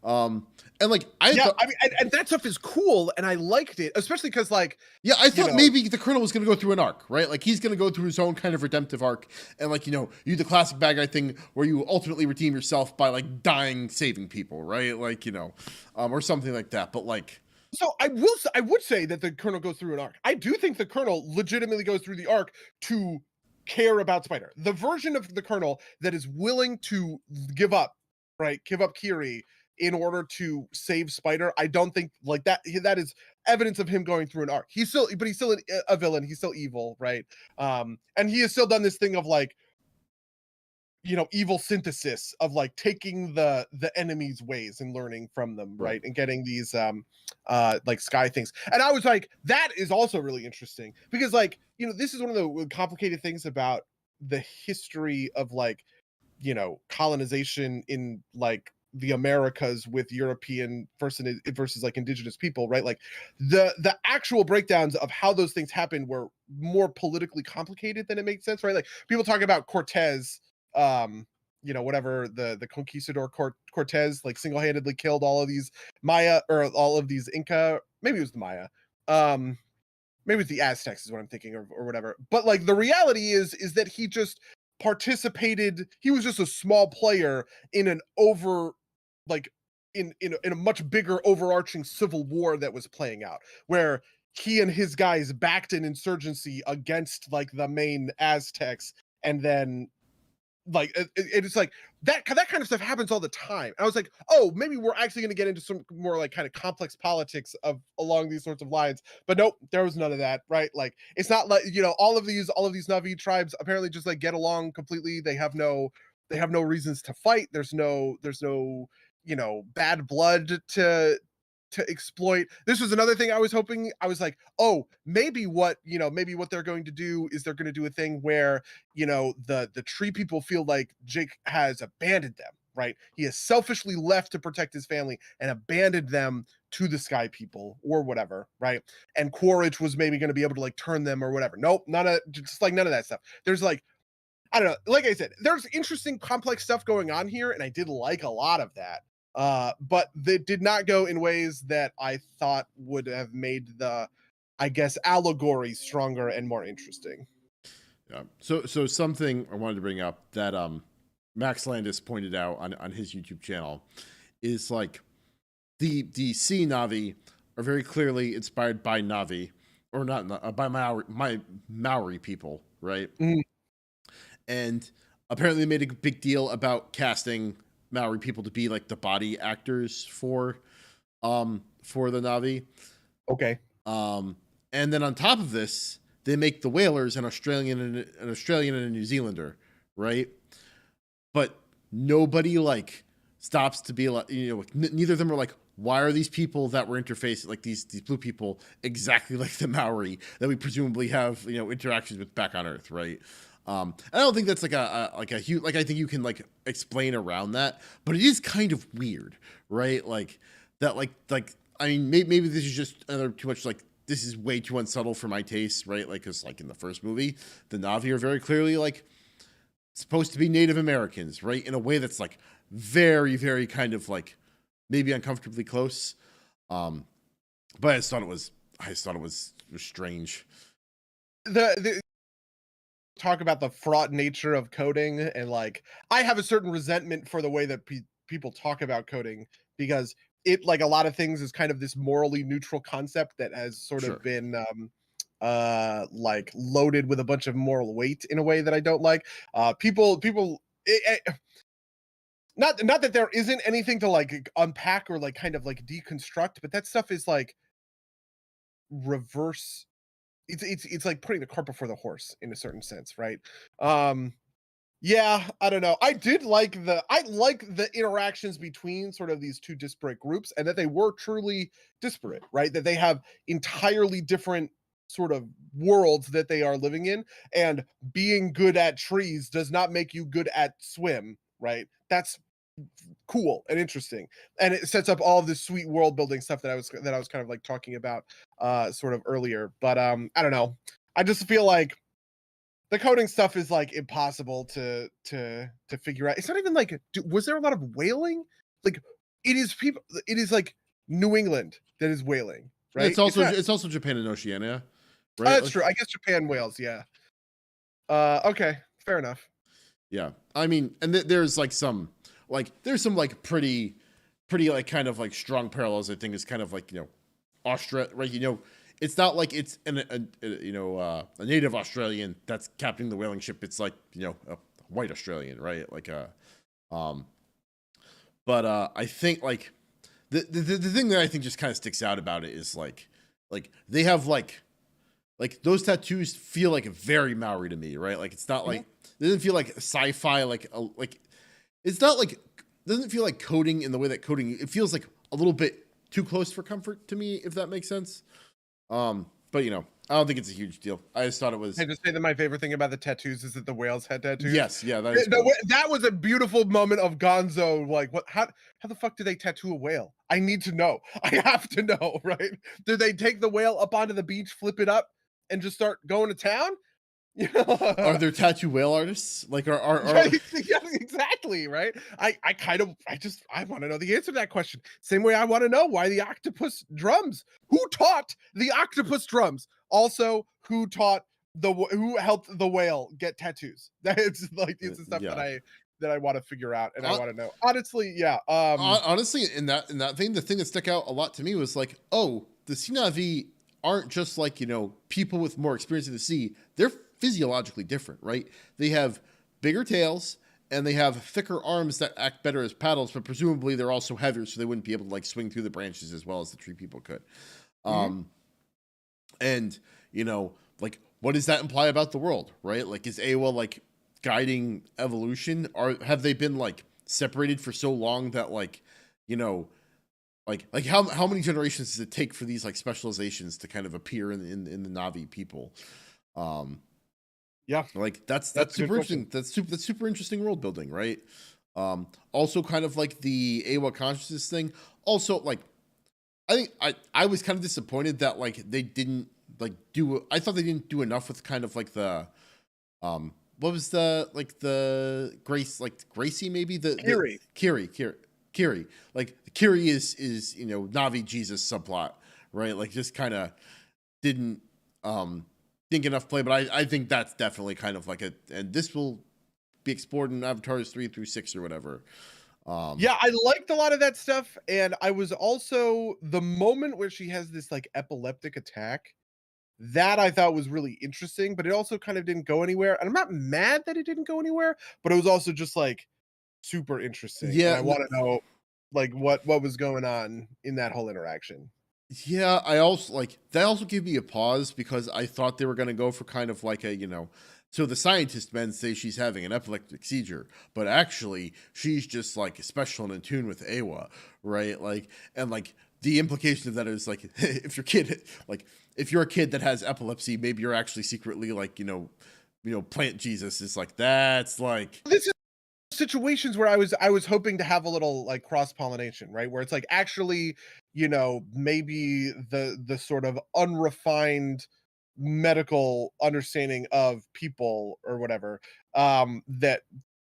and like I Yeah, thought, I mean, and that stuff is cool, and I liked it, especially because like yeah, I thought maybe the Colonel was going to go through an arc, right? Like he's going to go through his own kind of redemptive arc, and like you do the classic bad guy thing where you ultimately redeem yourself by like dying saving people, right? Like or something like that. But like, so I would say that the Colonel goes through an arc. I do think the Colonel legitimately goes through the arc to care about Spider. The version of the Colonel that is willing to give up, right? Give up Kiri in order to save Spider. I don't think like that. That is evidence of him going through an arc. He's still a villain. He's still evil, right? And he has still done this thing of like evil synthesis of like taking the enemy's ways and learning from them, right, right? And getting these like sky things. And I was like, that is also really interesting because like this is one of the complicated things about the history of like colonization in like the Americas with European versus like indigenous people, right? Like the actual breakdowns of how those things happen were more politically complicated than it makes sense, right? Like people talk about Cortez, whatever the conquistador Cortez like single-handedly killed all of these Maya or all of these Inca, maybe it was the Maya. Um, maybe it's the Aztecs is what I'm thinking or whatever. But like the reality is that he just participated. He was just a small player in an over like in a much bigger overarching civil war that was playing out where he and his guys backed an insurgency against like the main Aztecs and then like it's like that kind of stuff happens all the time. And I was like, oh, maybe we're actually going to get into some more like kind of complex politics of along these sorts of lines. But nope, there was none of that, right? Like it's not like all of these Navi tribes apparently just like get along completely. They have no reasons to fight. There's no bad blood to exploit. This was another thing I was hoping. I was like, oh, maybe what they're going to do is they're going to do a thing where, the tree people feel like Jake has abandoned them, right? He has selfishly left to protect his family and abandoned them to the sky people or whatever, right? And Quaritch was maybe going to be able to like turn them or whatever. Nope, none of that stuff. There's like I don't know. Like I said, there's interesting, complex stuff going on here, and I did like a lot of that. But they did not go in ways that I thought would have made the, I guess, allegory stronger and more interesting. Yeah. So something I wanted to bring up that Max Landis pointed out on his YouTube channel is like the sea Navi are very clearly inspired by Navi, or not by Maori people, right? Mhm. And apparently they made a big deal about casting Maori people to be like the body actors for the Navi. Okay. And then on top of this, they make the whalers an Australian and a New Zealander, right? But nobody like stops to be like, neither of them are like, why are these people that were interfaced like these blue people exactly like the Maori that we presumably have interactions with back on Earth, right? I don't think that's like a huge, like I think you can like explain around that, but it is kind of weird, right? Like that, like I mean, maybe this is just another too much like this is way too unsubtle for my taste, right? Like because like in the first movie, the Na'vi are very clearly like supposed to be Native Americans, right? In a way that's like very, very kind of like maybe uncomfortably close. But I just thought it was strange. The talk about the fraught nature of coding and like I have a certain resentment for the way that people talk about coding because it like a lot of things is kind of this morally neutral concept that has sort of Sure. been like loaded with a bunch of moral weight in a way that I don't like. People not that there isn't anything to like unpack or like kind of like deconstruct, but that stuff is like reverse. It's like putting the cart before the horse in a certain sense, right? Um, yeah, I don't know. I like the interactions between sort of these two disparate groups and that they were truly disparate, right? That they have entirely different sort of worlds that they are living in and being good at trees does not make you good at swim, right? That's cool and interesting. And it sets up all of this sweet world building stuff that I was kind of like talking about sort of earlier. But I don't know. I just feel like the coding stuff is like impossible to figure out. It's not even like was there a lot of whaling? Like it is like New England that is whaling, right? It's also Japan and Oceania, right? That's Like, true. I guess Japan whales, yeah. Okay, fair enough. yeah. I mean, and there's like there's some like pretty like kind of like strong parallels. I think is kind of like Australia, right? It's not like it's a native Australian that's captaining the whaling ship. It's like a white Australian, right? Like um, but I think like the thing that I think just kind of sticks out about it is like they have like those tattoos feel like very Maori to me, right? Like it's not like it doesn't feel like sci-fi like it's not like it doesn't feel like coding in the way that coding it feels like a little bit too close for comfort to me, if that makes sense. But I don't think it's a huge deal. I just thought it I was. just say that my favorite thing about the tattoos is that the whales had tattoos. Yes, yeah, that is cool. That was a beautiful moment of Gonzo. Like, what? How the fuck do they tattoo a whale? I need to know. I have to know, right? Do they take the whale up onto the beach, flip it up, and just start going to town? You Are know? there tattoo whale artists? Like, Yeah, are yeah, exactly, right? I kind of I want to know the answer to that question. Same way I want to know why the octopus drums. Who taught the octopus drums? Also, who taught who helped the whale get tattoos? That's like it's the stuff yeah. that I want to figure out and I Hon- want to know. Honestly, yeah. Honestly, in that thing, the thing that stuck out a lot to me was like, oh, the Sea Navi aren't just like people with more experience in the sea. They're physiologically different, right? They have bigger tails and they have thicker arms that act better as paddles, but presumably they're also heavier, so they wouldn't be able to like swing through the branches as well as the tree people could. Mhm. Um, and like, what does that imply about the world, right? Like, is Awa like guiding evolution? Or have they been like separated for so long that like, you know, like how many generations does it take for these like specializations to kind of appear in the Navi people? Um, Yeah, like that's that's a good super question. interesting. That's super interesting world building, right? Also kind of like the Awa consciousness thing. Also, like I think I was kind of disappointed that like they didn't like do. I thought they didn't do enough with kind of like the what was the Grace, like Gracie, maybe the Kiri. Kiri, like Kiri is Navi Jesus subplot, right? Like just kind of didn't um didn't get enough play, but I think that's definitely kind of like and this will be explored in Avatars 3 through 6 or whatever. um Yeah, I liked a lot of that stuff, and I was also the moment where she has this like epileptic attack. That I thought was really interesting, but it also kind of didn't go anywhere, and I'm not mad that it didn't go anywhere, but it was also just, like, super interesting, and yeah I n- wanna know, like, what was going on in that whole interaction. Yeah, I also like that also gave me a pause because I thought they were going to go for kind of like so the scientist men say she's having an epileptic seizure, but actually she's just like special and in tune with Awa, right? Like, and like the implication of that is like if your kid like if you're a kid that has epilepsy, maybe you're actually secretly like, plant Jesus is like that's like This is situations where I was hoping to have a little, like, cross-pollination, right? Where it's, like, actually, maybe the sort of unrefined medical understanding of people or whatever, that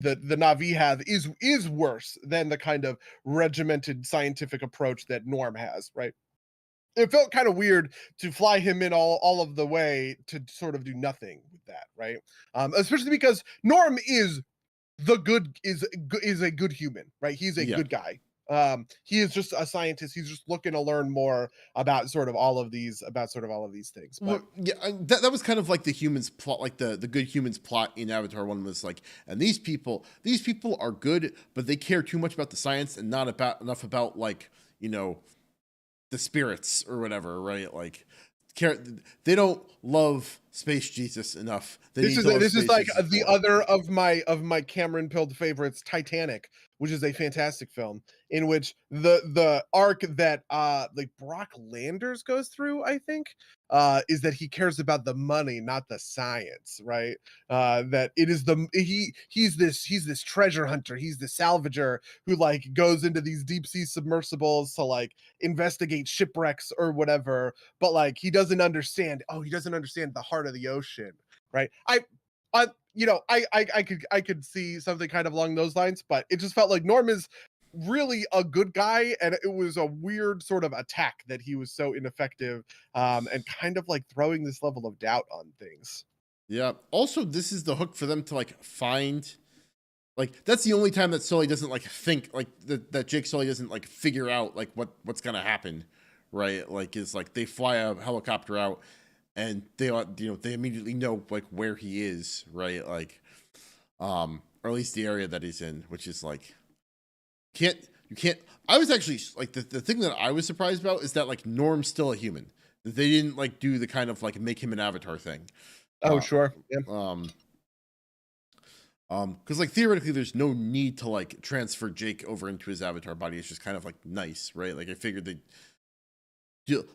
the Na'vi have is worse than the kind of regimented scientific approach that Norm has, right? It felt kind of weird to fly him in all of the way to sort of do nothing with that, right? Especially because Norm is a good human, right? He's a yeah. good guy. He is just a scientist. He's just looking to learn more about sort of all of these things. But Well, yeah, that was kind of like the humans plot, like the good humans plot in Avatar One was like, and these people are good, but they care too much about the science and not about enough about like the spirits or whatever, right? Like, care they don't love Space Jesus enough. They need to love this is Space like Jesus the more. other of my Cameron pilled favorites, Titanic, which is a fantastic film in which the arc that like Brock Landers goes through, I think, is that he cares about the money, not the science, right? That it is he's this treasure hunter, he's the salvager who like goes into these deep sea submersibles to like investigate shipwrecks or whatever, but like he doesn't understand the heart of the ocean, right? I could see something kind of along those lines, but it just felt like Norm is really a good guy, and it was a weird sort of attack that he was so ineffective, and kind of like throwing this level of doubt on things. Yeah. Also, this is the hook for them to like find. Like that's the only time that Sully doesn't like think like that Jake Sully doesn't like figure out like what's gonna happen, right? Like is like they fly a helicopter out and they immediately know like where he is, right? Like or at least the area that he's in, which is like can't you can't. I was actually like the thing that I was surprised about is that like Norm's still a human. That they didn't like do the kind of like make him an avatar thing. Oh, Uh, sure. Yeah. um because like theoretically, there's no need to like transfer Jake over into his avatar body. It's just kind of like nice, right? Like I figured they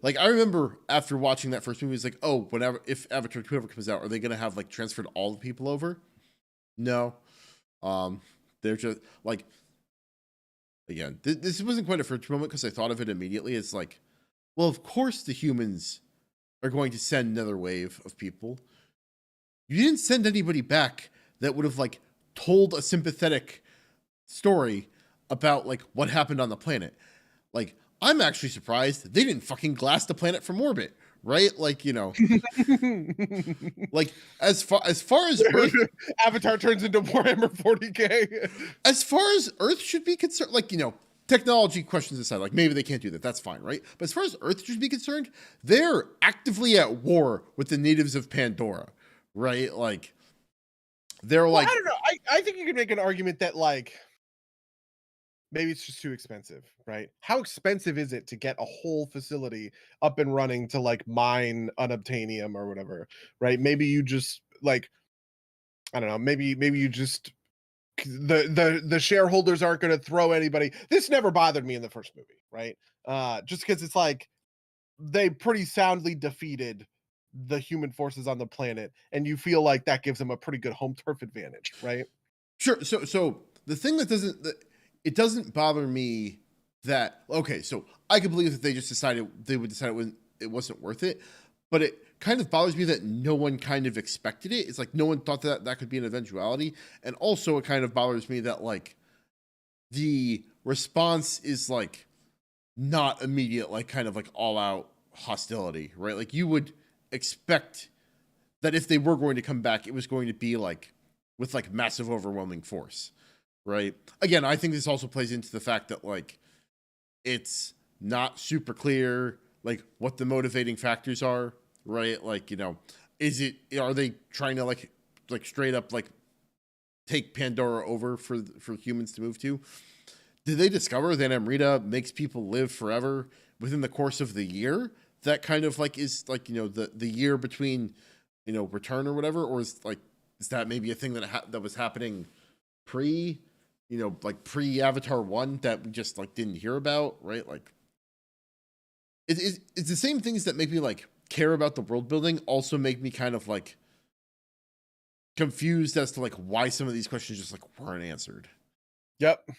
like I remember after watching that first movie, it's like, oh, whenever if Avatar 2 ever comes out, are they gonna have like transferred all the people over? No. Um, they're just like again, this wasn't quite a first moment because I thought of it immediately. It's like, well, of course the humans are going to send another wave of people. You didn't send anybody back that would have like told a sympathetic story about like what happened on the planet. Like, I'm actually surprised they didn't fucking glass the planet from orbit, right? Like, like as far as Earth, Avatar turns into Warhammer 40K. as far as Earth should be concerned, like, technology questions aside, like maybe they can't do that. That's fine, right? But as far as Earth should be concerned, they're actively at war with the natives of Pandora, right? Like, they're Well, like, I don't know. I think you could make an argument that like maybe it's just too expensive, right? How expensive is it to get a whole facility up and running to like mine unobtainium or whatever, right? Maybe you just like I don't know, maybe you just the shareholders aren't going to throw anybody. This never bothered me in the first movie, right? Just because it's like they pretty soundly defeated the human forces on the planet, and you feel like that gives them a pretty good home turf advantage, right? sure. So the thing it doesn't bother me that, okay, so I can believe that they just decided they would decide it wasn't worth it, but it kind of bothers me that no one kind of expected it. It's like no one thought that could be an eventuality, and also it kind of bothers me that like the response is like not immediate, like kind of like all out hostility, right? Like you would expect that if they were going to come back, it was going to be like with like massive overwhelming force, right? Again, I think this also plays into the fact that like it's not super clear like what the motivating factors are, right? Like, are they trying to like straight up like take Pandora over for humans to move to? Did they discover that Amrita makes people live forever within the course of the year? That kind of like is like, the year between, return or whatever, or is that maybe a thing that was happening pre, like pre Avatar 1 that we just like didn't hear about, right? Like it's the same things that make me like care about the world building also make me kind of like confused as to like why some of these questions just like weren't answered. Yep.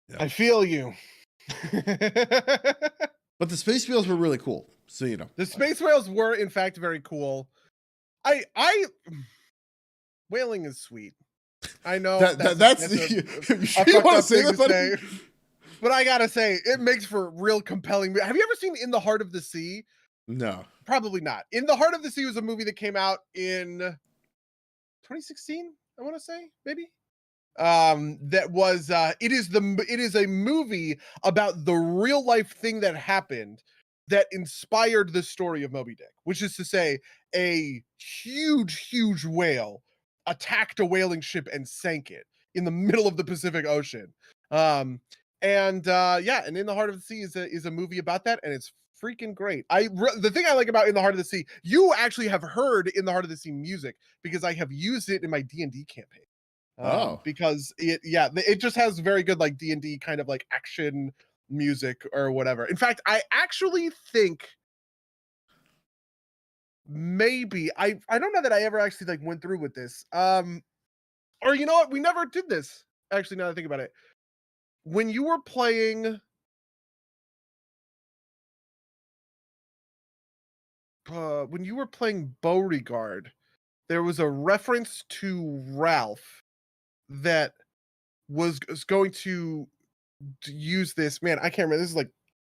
Yeah. I feel you. But the space whales were really cool. So, The space whales were in fact very cool. I whaling is sweet. I know that's you sure you want to say that, buddy? But I gotta say, it makes for real compelling. Have you ever seen In the Heart of the Sea? No. Probably not. In the Heart of the Sea was a movie that came out in 2016, I want to say, maybe. That was it is a movie about the real life thing that happened that inspired the story of Moby Dick, which is to say a huge whale attacked a whaling ship and sank it in the middle of the Pacific Ocean. And In the Heart of the Sea is a movie about that, and it's freaking great. The thing I like about In the Heart of the Sea, you actually have heard In the Heart of the Sea music because I have used it in my D&D campaign. Oh. Because it just has very good like D&D kind of like action music or whatever. In fact, I actually think maybe I don't know that I ever actually like went through with this. Or you know what? We never did this. Actually, now that I think about it. When you were playing Beauregard, there was a reference to Ralph that was going to use this. Man, I can't remember. This is like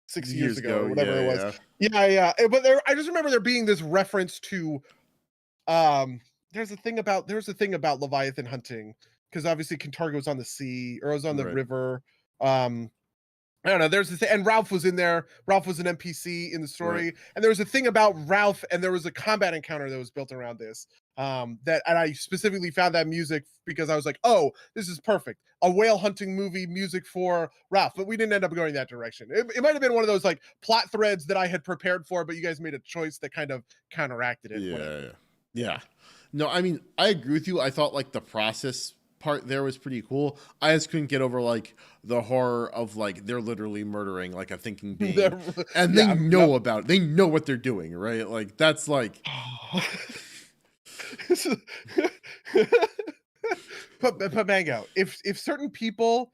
6 years ago or whatever it was. Yeah. But I just remember there being this reference to there's a thing about Leviathan hunting because obviously Kintargo was on the sea or it was on the Right. river. I don't know. There's this, and Ralph was in there. Ralph was an NPC in the story, Right. and there was a thing about Ralph, and there was a combat encounter that was built around this. And I specifically found that music because I was like, "Oh, this is perfect! A whale hunting movie music for Ralph." But we didn't end up going that direction. It might have been one of those like plot threads that I had prepared for, but you guys made a choice that kind of counteracted it. Yeah. No, I mean, I agree with you. I thought like the process part there was pretty cool. I just couldn't get over like the horror of like they're literally murdering like a thinking being, and they Yeah, know about it. They know what they're doing, right? Like that's like, but Mango, if certain people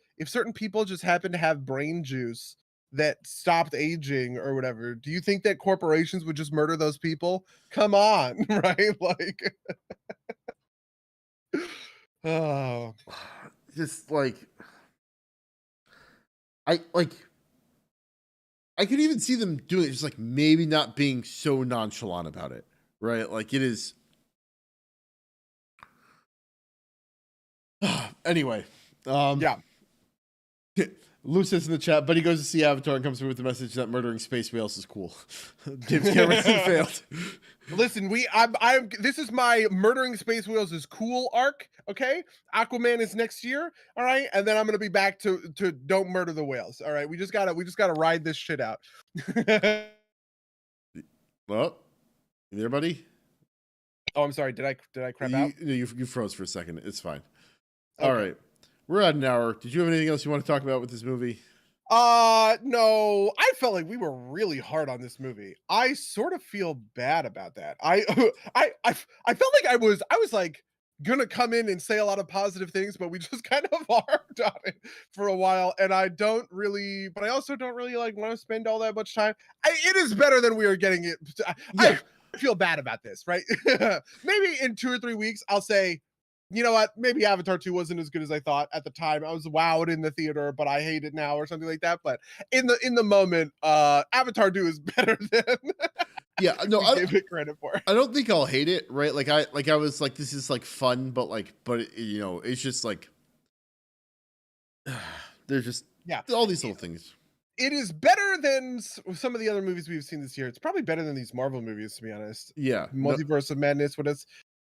just happen to have brain juice that stopped aging or whatever, do you think that corporations would just murder those people? Come on, right? Like, oh, just like I like I could even see them doing it, just like maybe not being so nonchalant about it, right? Like it is. Anyway, yeah. Lou says in the chat, but he goes to see Avatar and comes through with the message that murdering space whales is cool. James Cameron failed. Listen, I'm this is my murdering space whales is cool arc. Okay, Aquaman is next year. All right, and then I'm gonna be back to don't murder the whales. All right, we just gotta ride this shit out. Well, you there, buddy? Oh, I'm sorry. Did I crap out? You froze for a second. It's fine. Okay. All right, we're at an hour. Did you have anything else you want to talk about with this movie? No, I felt like we were really hard on this movie. I sort of feel bad about that. I felt like I was like gonna come in and say a lot of positive things, but we just kind of harped on it for a while, and I don't really, but I also don't really like want to spend all that much time. It is better than we are getting it. Yeah. I feel bad about this, right? Maybe in 2 or 3 weeks, I'll say, you know what? Maybe Avatar 2 wasn't as good as I thought at the time. I was wowed in the theater, but I hate it now or something like that. But in the moment, Avatar 2 is better than Yeah, no, we gave it credit for. I don't think I'll hate it, right? I was like, this is like fun, but you know, it's just like there's just all these little things. It is better than some of the other movies we've seen this year. It's probably better than these Marvel movies, to be honest. Yeah, Multiverse of Madness. What is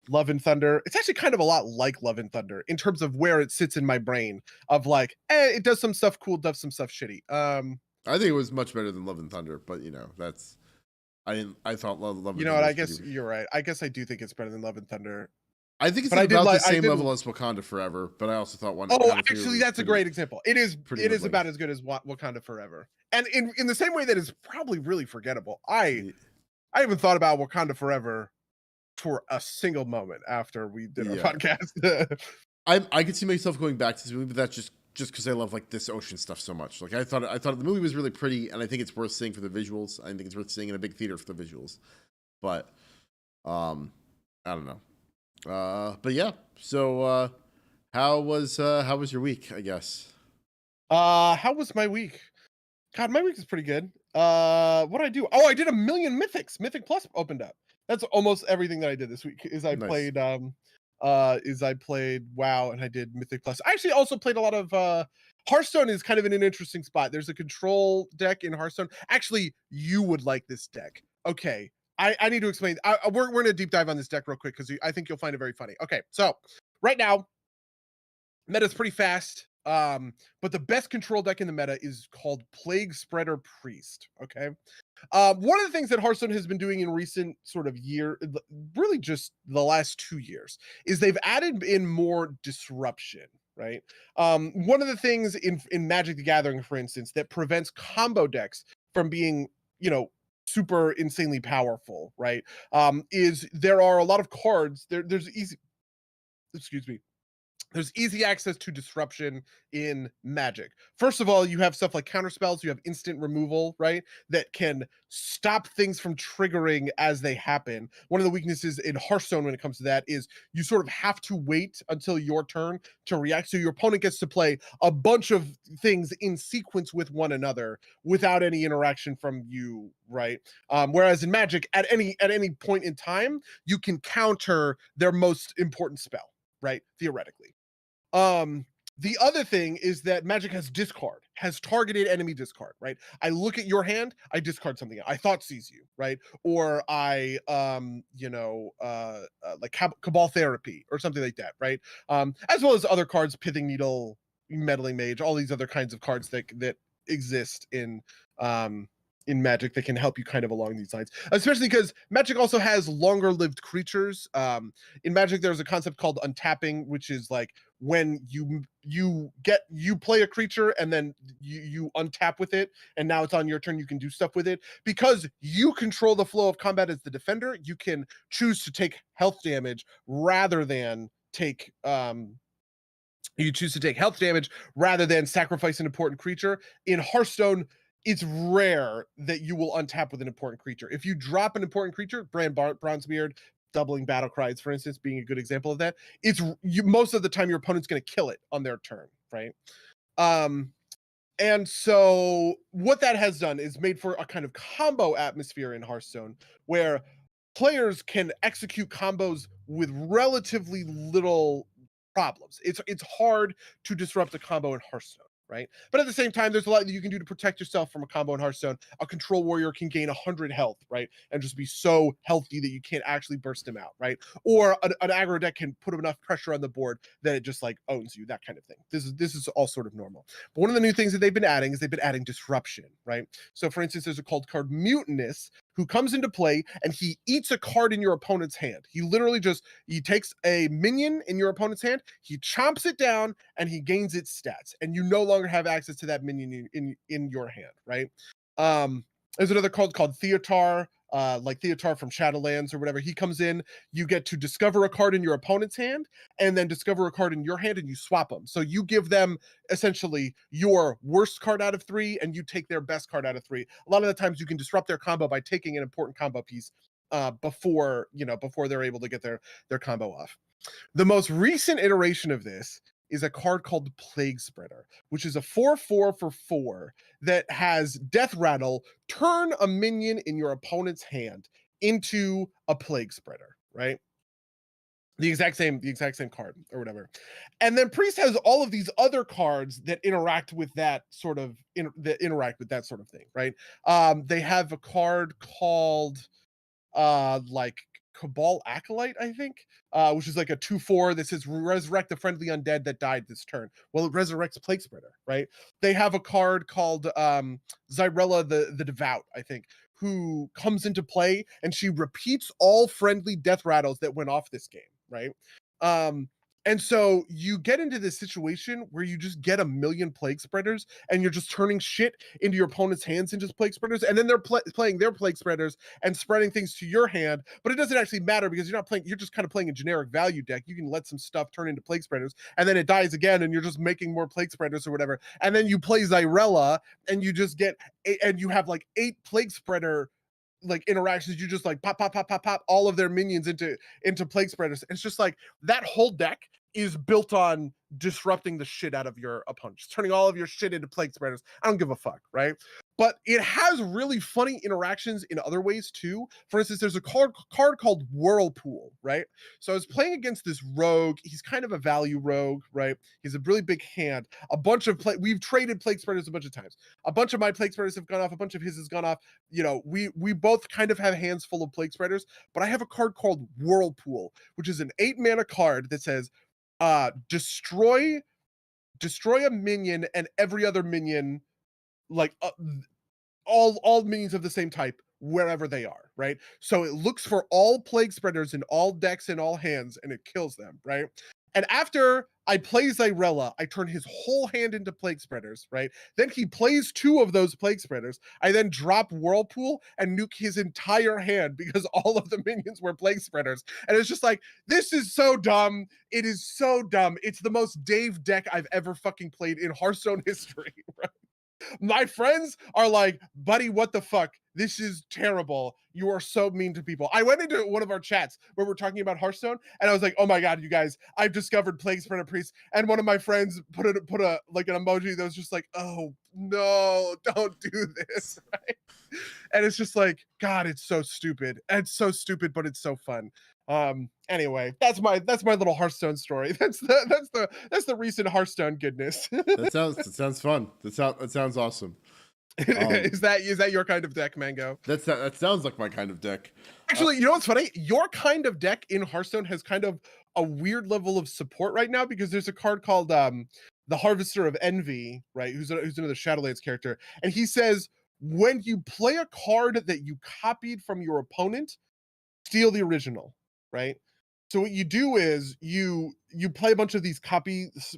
Love and Thunder? It's actually kind of a lot like Love and Thunder in terms of where it sits in my brain. Of like, it does some stuff cool, does some stuff shitty. I think it was much better than Love and Thunder, but you know, that's I thought Love and Thunder. You know what? I guess you're right. I guess I do think it's better than Love and Thunder. I think it's about the same level as Wakanda Forever, but I also thought one. Oh, actually, that's a great example. It is about as good as Wakanda Forever, and in the same way that it's probably really forgettable. I even thought about Wakanda Forever for a single moment after we did our podcast. I could see myself going back to this movie, but that's just because I love like this ocean stuff so much. Like I thought the movie was really pretty, and I think it's worth seeing for the visuals. I think it's worth seeing in a big theater for the visuals. But I don't know. But yeah. So how was your week, I guess? How was my week? God, my week is pretty good. What did I do? Oh, I did a million mythics. Mythic Plus opened up. That's almost everything that I did this week. I played I played WoW and I did Mythic Plus. I actually also played a lot of Hearthstone is kind of in an interesting spot. There's a control deck in Hearthstone. Actually, you would like this deck. Okay. I need to explain. We're going to deep dive on this deck real quick because I think you'll find it very funny. Okay, so right now, meta's pretty fast. But the best control deck in the meta is called Plague Spreader Priest. Okay. One of the things that Hearthstone has been doing in recent sort of really just the last 2 years, is they've added in more disruption, right? One of the things in Magic the Gathering, for instance, that prevents combo decks from being, super insanely powerful, right? Is there are a lot of cards, there's easy access to disruption in Magic. First of all, you have stuff like counter spells, you have instant removal, right? That can stop things from triggering as they happen. One of the weaknesses in Hearthstone when it comes to that is you sort of have to wait until your turn to react. So your opponent gets to play a bunch of things in sequence with one another without any interaction from you, right? Whereas in Magic, at any point in time, you can counter their most important spell, right? Theoretically. The other thing is that Magic has targeted enemy discard, right? I look at your hand, I discard something. I thought seize you, right? Or I, like Cabal Therapy or something like that, right? As well as other cards, Pithing Needle, Meddling Mage, all these other kinds of cards that exist in in Magic that can help you kind of along these lines. Especially because Magic also has longer lived creatures. In Magic, there's a concept called untapping, which is like when you play a creature and then you untap with it, and now it's on your turn. You can do stuff with it because you control the flow of combat as the defender. You can choose to take health damage rather than take you choose to take health damage rather than sacrifice an important creature. In Hearthstone, it's rare that you will untap with an important creature. If you drop an important creature, Bronzebeard, doubling battle cries, for instance, being a good example of that, it's you most of the time your opponent's going to kill it on their turn, right? Um, and so what that has done is made for a kind of combo atmosphere in Hearthstone where players can execute combos with relatively little problems. It's hard to disrupt a combo in Hearthstone, right? But at the same time, there's a lot that you can do to protect yourself from a combo in Hearthstone. A control warrior can gain 100 health, right? And just be so healthy that you can't actually burst him out, right? Or an aggro deck can put enough pressure on the board that it just like owns you, that kind of thing. This is all sort of normal. But one of the new things that they've been adding is they've been adding disruption, right? So for instance, there's a card Mutinous who comes into play and he eats a card in your opponent's hand. He literally just he takes a minion in your opponent's hand, he chomps it down, and he gains its stats, and you no longer have access to that minion in your hand, right? There's another card called Theotar, like Theotar from Shadowlands or whatever. He comes in, you get to discover a card in your opponent's hand, and then discover a card in your hand, and you swap them. So you give them essentially your worst card out of 3, and you take their best card out of 3. A lot of the times you can disrupt their combo by taking an important combo piece before they're able to get their combo off. The most recent iteration of this is a card called Plague Spreader, which is a 4/4 for 4 that has Death Rattle, turn a minion in your opponent's hand into a Plague Spreader, right? The exact same card or whatever. And then Priest has all of these other cards that interact with that sort of thing, right? They have a card called like Cabal Acolyte, I think, which is like a 2/4 that says resurrect the friendly undead that died this turn. Well, it resurrects Plague Spreader, right? They have a card called Zyrella the Devout, I think, who comes into play and she repeats all friendly death rattles that went off this game, right? Um, and so you get into this situation where you just get a million Plague Spreaders and you're just turning shit into your opponent's hands into Plague Spreaders, and then they're playing their Plague Spreaders and spreading things to your hand, but it doesn't actually matter because you're just kind of playing a generic value deck. You can let some stuff turn into Plague Spreaders, and then it dies again, and you're just making more Plague Spreaders or whatever. And then you play Zyrella, and you just get, and you have like 8 Plague Spreader like interactions. You just like pop, pop, pop, pop, pop all of their minions into Plague Spreaders. It's just like that whole deck is built on disrupting the shit out of your opponent, just turning all of your shit into Plague Spreaders. I don't give a fuck, right? But it has really funny interactions in other ways too. For instance, there's a card called Whirlpool, right? So I was playing against this rogue. He's kind of a value rogue, right? He's a really big hand. We've traded Plague Spreaders a bunch of times. A bunch of my Plague Spreaders have gone off. A bunch of his has gone off. You know, we both kind of have hands full of Plague Spreaders. But I have a card called Whirlpool, which is an 8-mana card that says, destroy a minion and every other minion, like all minions of the same type wherever they are, right? So it looks for all Plague Spreaders in all decks and all hands, and it kills them, right? And after I play Zyrella, I turn his whole hand into Plague Spreaders, right? Then he plays 2 of those Plague Spreaders. I then drop Whirlpool and nuke his entire hand because all of the minions were Plague Spreaders. And it's just like, this is so dumb. It is so dumb. It's the most Dave deck I've ever fucking played in Hearthstone history, right? My friends are like, buddy, what the fuck? This is terrible. You are so mean to people. I went into one of our chats where we're talking about Hearthstone, and I was like, oh my god, you guys, I've discovered Plague Spreader Priest. And one of my friends put a like an emoji that was just like, oh no, don't do this. Right? And it's just like, God, it's so stupid. It's so stupid, but it's so fun. Anyway, that's my little Hearthstone story. That's the recent Hearthstone goodness. That sounds fun. That sounds awesome. Is that your kind of deck, Mango? That sounds like my kind of deck. Actually, you know what's funny? Your kind of deck in Hearthstone has kind of a weird level of support right now because there's a card called the Harvester of Envy, right? Who's another Shadowlands character, and he says when you play a card that you copied from your opponent, steal the original, right? So what you do is you play a bunch of these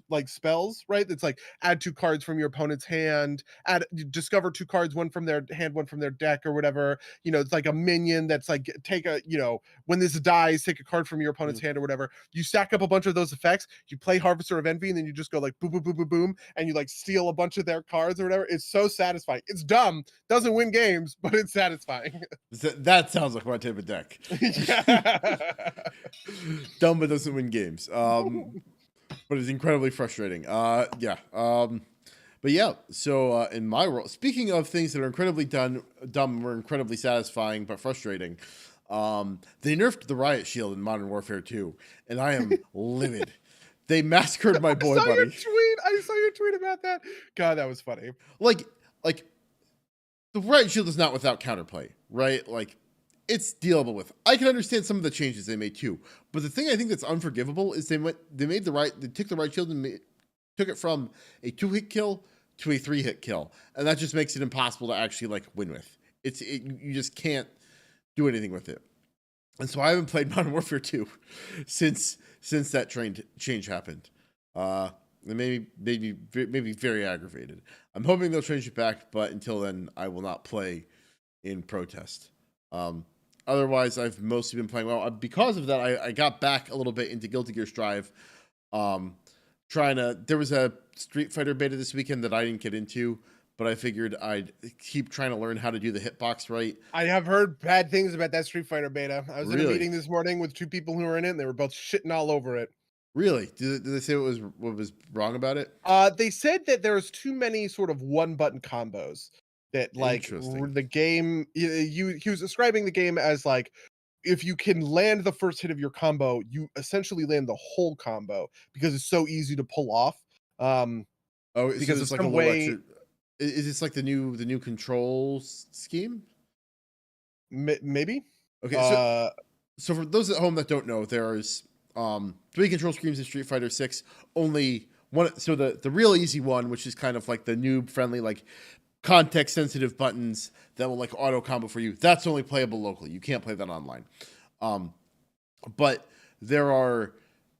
like spells, right? That's like add two cards from your opponent's hand, add discover two cards, one from their hand, one from their deck, or whatever. It's like a minion that's like take a when this dies, take a card from your opponent's Mhm. hand or whatever. You stack up a bunch of those effects. You play Harvester of Envy, and then you just go like boom, boom, boom, boom, boom, and you like steal a bunch of their cards or whatever. It's so satisfying. It's dumb, doesn't win games, but it's satisfying. That sounds like my type of deck. Yeah. Dumb but doesn't win games. But it's incredibly frustrating. Yeah. But yeah. So in my world, speaking of things that are incredibly dumb or incredibly satisfying but frustrating, they nerfed the riot shield in Modern Warfare 2, and I am livid. They massacred my boy, buddy. I saw your tweet about that. God, that was funny. Like the riot shield is not without counterplay, right? Like it's dealable with. I can understand some of the changes they made too, but the thing I think that's unforgivable is they took the riot shield and took it from a 2-hit kill to a 3-hit kill, and that just makes it impossible to actually like win with. You just can't do anything with it. And so I haven't played Modern Warfare 2 since that change happened. It made me very aggravated. I'm hoping they'll change it back, but until then, I will not play in protest. Otherwise, I've mostly been playing well. Because of that, I got back a little bit into Guilty Gear Strive. There was a Street Fighter beta this weekend that I didn't get into, but I figured I'd keep trying to learn how to do the hitbox right. I have heard bad things about that Street Fighter beta. I was in a Really? meeting this morning with two people who were in it, and they were both shitting all over it. Really? Did they say what was wrong about it? They said that there's too many sort of one button combos that like Interesting. the game. He was describing the game as like if you can land the first hit of your combo, you essentially land the whole combo because it's so easy to pull off. Oh, so Because of it's like a some little way, extra. Is this like the new control scheme? maybe. Okay, Uh, so for those at home that don't know, there's 3 control schemes in Street Fighter 6. Only one. So the real easy one, which is kind of like the noob friendly, like context sensitive buttons that will like auto combo for you. That's only playable locally. You can't play that online. But there are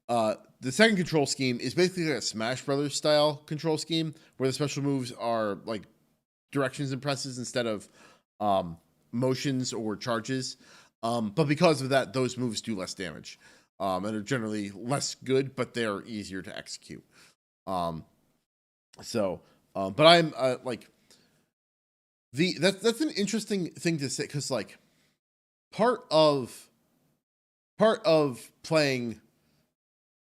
the second control scheme is basically like a Smash Brothers style control scheme where the special moves are like directions and presses instead of motions or charges. But because of that, those moves do less damage and are generally less good, but they're easier to execute. But I'm like that's an interesting thing to say because like part of playing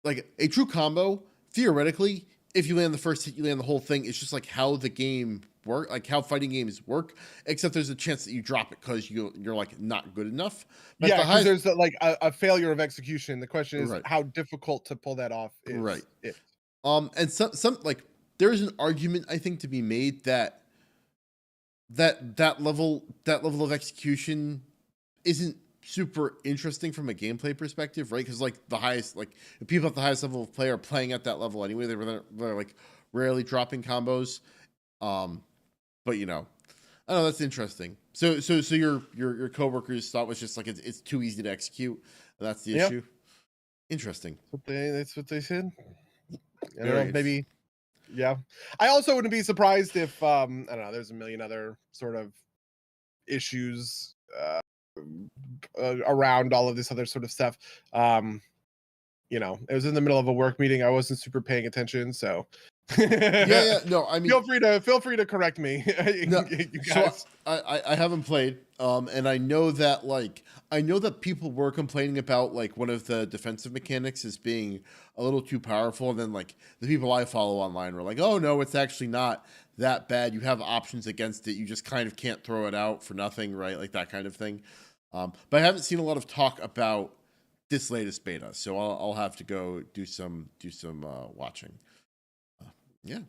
like a true combo theoretically, if you land the first hit, you land the whole thing. It's just like how the game work, like how fighting games work. Except there's a chance that you drop it because you're like not good enough. But yeah, because there's like a failure of execution. The question is right, how difficult to pull that off right. is it. And some like there's an argument I think to be made that that level of execution isn't super interesting from a gameplay perspective, right? Because like the highest, like the people at the highest level of play are playing at that level anyway. They're like rarely dropping combos. But I don't know. That's interesting. So your coworkers thought was just like it's too easy to execute. And that's the issue. Interesting. That's what they said. I don't Very know, maybe. Yeah. I also wouldn't be surprised if I don't know, there's a million other sort of issues around all of this other sort of stuff. It was in the middle of a work meeting. I wasn't super paying attention, so yeah. No, I mean, feel free to correct me. No, You so guys. I haven't played, and I know that people were complaining about like one of the defensive mechanics as being a little too powerful, and then like the people I follow online were like, oh no, it's actually not that bad. You have options against it. You just kind of can't throw it out for nothing, right? Like that kind of thing. But I haven't seen a lot of talk about this latest beta, so I'll have to go do some watching. Yeah.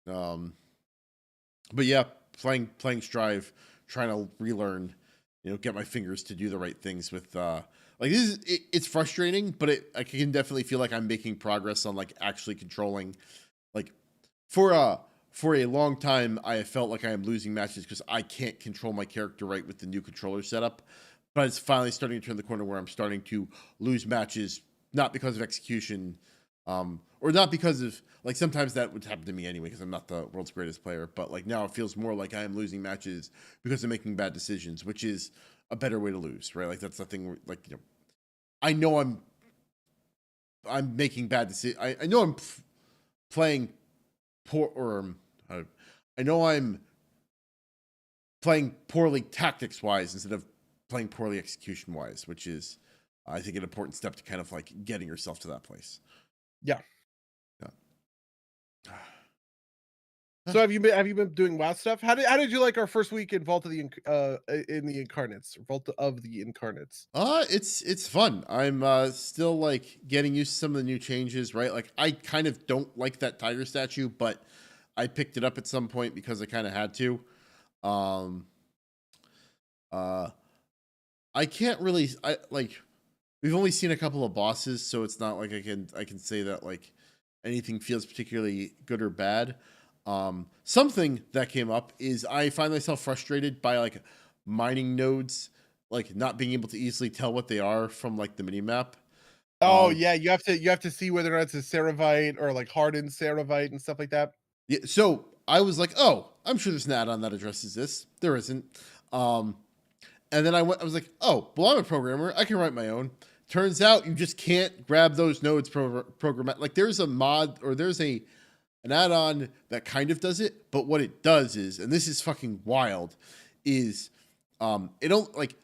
But yeah, playing Strive, trying to relearn, get my fingers to do the right things with like it's frustrating, but I can definitely feel like I'm making progress on like actually controlling like for for a long time, I have felt like I am losing matches because I can't control my character right with the new controller setup. But it's finally starting to turn the corner where I'm starting to lose matches, not because of execution, or not because of like sometimes that would happen to me anyway because I'm not the world's greatest player. But like now it feels more like I am losing matches because I'm making bad decisions, which is a better way to lose, right? Like that's the thing. Where, like I know I'm making bad decisions. I know I'm playing poor or I know I'm playing poorly tactics wise instead of playing poorly execution wise, which is I think an important step to kind of like getting yourself to that place. Yeah. Yeah. So have you been doing WoW stuff? How did you like our first week in Vault of the in the Incarnates, Vault of the Incarnates? It's fun. I'm still like getting used to some of the new changes, right? Like I kind of don't like that tiger statue, but I picked it up at some point because I kind of had to. Um uh I can't really I like we've only seen a couple of bosses, so it's not like I can say that like anything feels particularly good or bad. Something that came up is I find myself frustrated by like mining nodes, like not being able to easily tell what they are from like the mini map. Oh Um, yeah, you have to see whether or not it's a Ceravite or like hardened Ceravite and stuff like that. yeah, so I was like, oh, I'm sure there's an add-on that addresses this. There isn't. Um, And then I was like, oh, well, I'm a programmer. I can write my own. Turns out you just can't grab those nodes program. Like there's a mod or there's an add-on that kind of does it, but what it does is, and this is fucking wild, is it don't like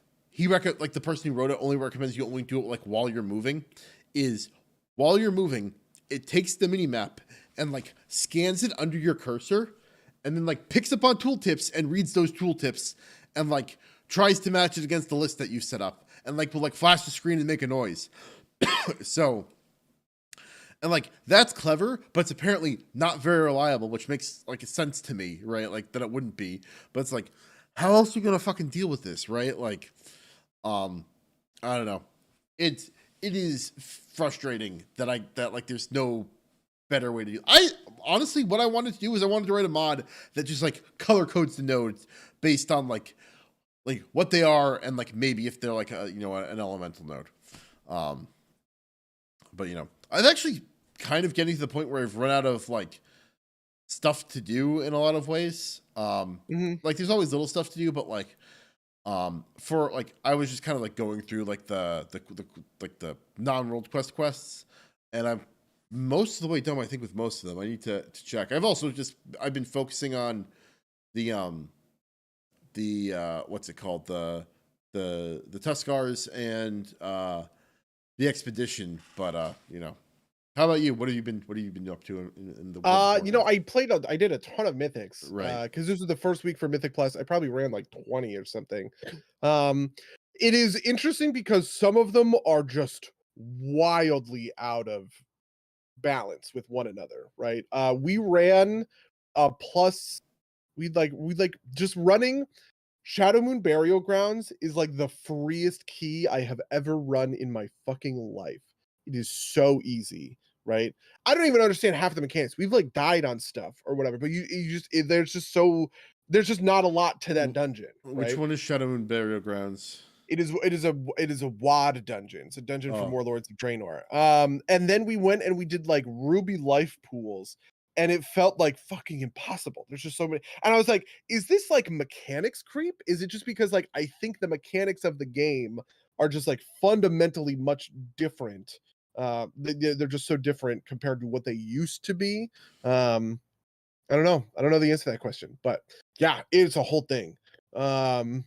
like the person who wrote it only recommends you only do it like while you're moving. Is while you're moving, it takes the mini map and like scans it under your cursor and then like picks up on tooltips and reads those tooltips and like tries to match it against the list that you set up and like will like flash the screen and make a noise. So and like that's clever, but it's apparently not very reliable, which makes like a sense to me, right? Like that it wouldn't be. But it's like, how else are you gonna fucking deal with this, right? Like, um, I don't know. It is frustrating that like there's no better way to do. I honestly, what I wanted to do is I wanted to write a mod that just like color codes the nodes based on like what they are and like maybe if they're like a an elemental node. Um, but I've actually kind of getting to the point where I've run out of like stuff to do in a lot of ways. Mhm. Like there's always little stuff to do, but like for like I was just kind of like going through like the non-world quests, and I'm most of the way done. I think with most of them, I need to check. I've been focusing on the what's it called the Tuskars and the expedition, but how about you? What have you been up to in the world of Warcraft? I did a ton of mythics, Right. because this was the first week for Mythic Plus. I probably ran like 20 or something. Um, it is interesting because some of them are just wildly out of balance with one another, right? We ran a plus we like just running Shadow Moon Burial Grounds is like the freest key I have ever run in my fucking life. It is so easy, right? I don't even understand half the mechanics. We've like died on stuff or whatever, but there's just not a lot to that dungeon, Which right? one is Shadow Moon Burial Grounds? It is a WoD dungeon. It's a dungeon from Oh, Warlords of Draenor. And then we went and we did like Ruby life pools, and it felt like fucking impossible. There's just so many, and I was like, is this like mechanics creep? Is it just because like I think the mechanics of the game are just like fundamentally much different? They're just so different compared to what they used to be. I don't know. I don't know the answer to that question, but yeah, it's a whole thing. Um,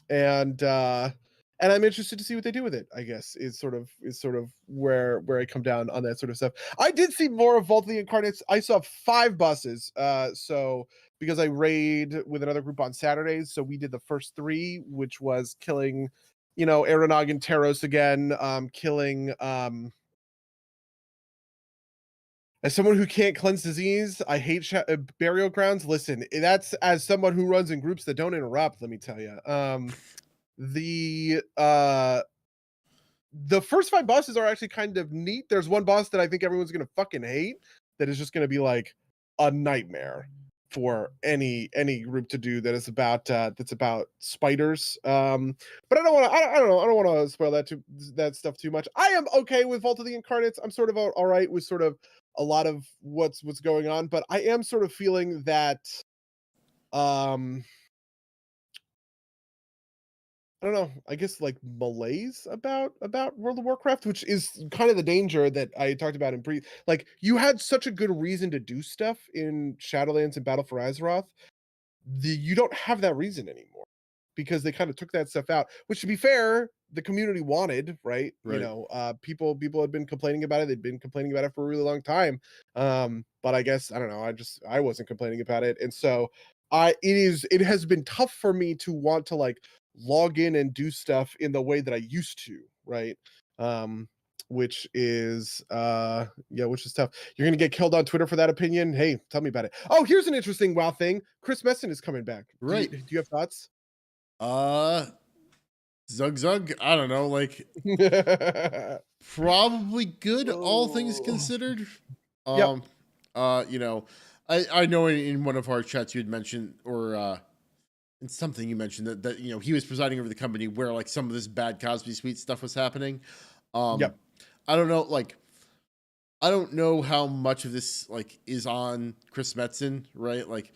and I'm interested to see what they do with it. I guess is sort of where I come down on that sort of stuff. I did see more of Vault of the Incarnates. I saw 5 buses. So because I raid with another group on Saturdays, so we did the first 3, which was killing, Aeronog and Taros again, killing as someone who can't cleanse disease, I hate burial grounds. Listen, that's as someone who runs in groups that don't interrupt. Let me tell you. The the first 5 bosses are actually kind of neat. There's one boss that I think everyone's gonna fucking hate that is just gonna be like a nightmare. for any group to do that is about that's about spiders. But I don't want to. I don't know. I don't want to spoil that stuff too much. I am okay with Vault of the Incarnates. I'm sort of all right with sort of a lot of what's going on, but I am sort of feeling that um I don't know, I guess like malaise about World of Warcraft, which is kind of the danger that I talked about in like you had such a good reason to do stuff in Shadowlands and Battle for Azeroth. You don't have that reason anymore because they kind of took that stuff out, which to be fair, the community wanted, right? Right. People had been complaining about it. They'd been complaining about it for a really long time. But I guess I don't know, I wasn't complaining about it. And so it has been tough for me to want to like log in and do stuff in the way that I used to, right? Um which is which is tough. You're gonna get killed on Twitter for that opinion. Hey, tell me about it. Oh, here's an interesting WoW thing. Chris Messon is coming back. Right. Do you have thoughts? Uh, Zug Zug. I don't know. Like probably good, all things Oh. considered. Yep. Um, you know, I know in one of our chats you had mentioned, or in something you mentioned that you know he was presiding over the company where like some of this bad Cosby Suite stuff was happening. Um, Yep. I don't know, like I don't know how much of this like is on Chris Metzen, right? Like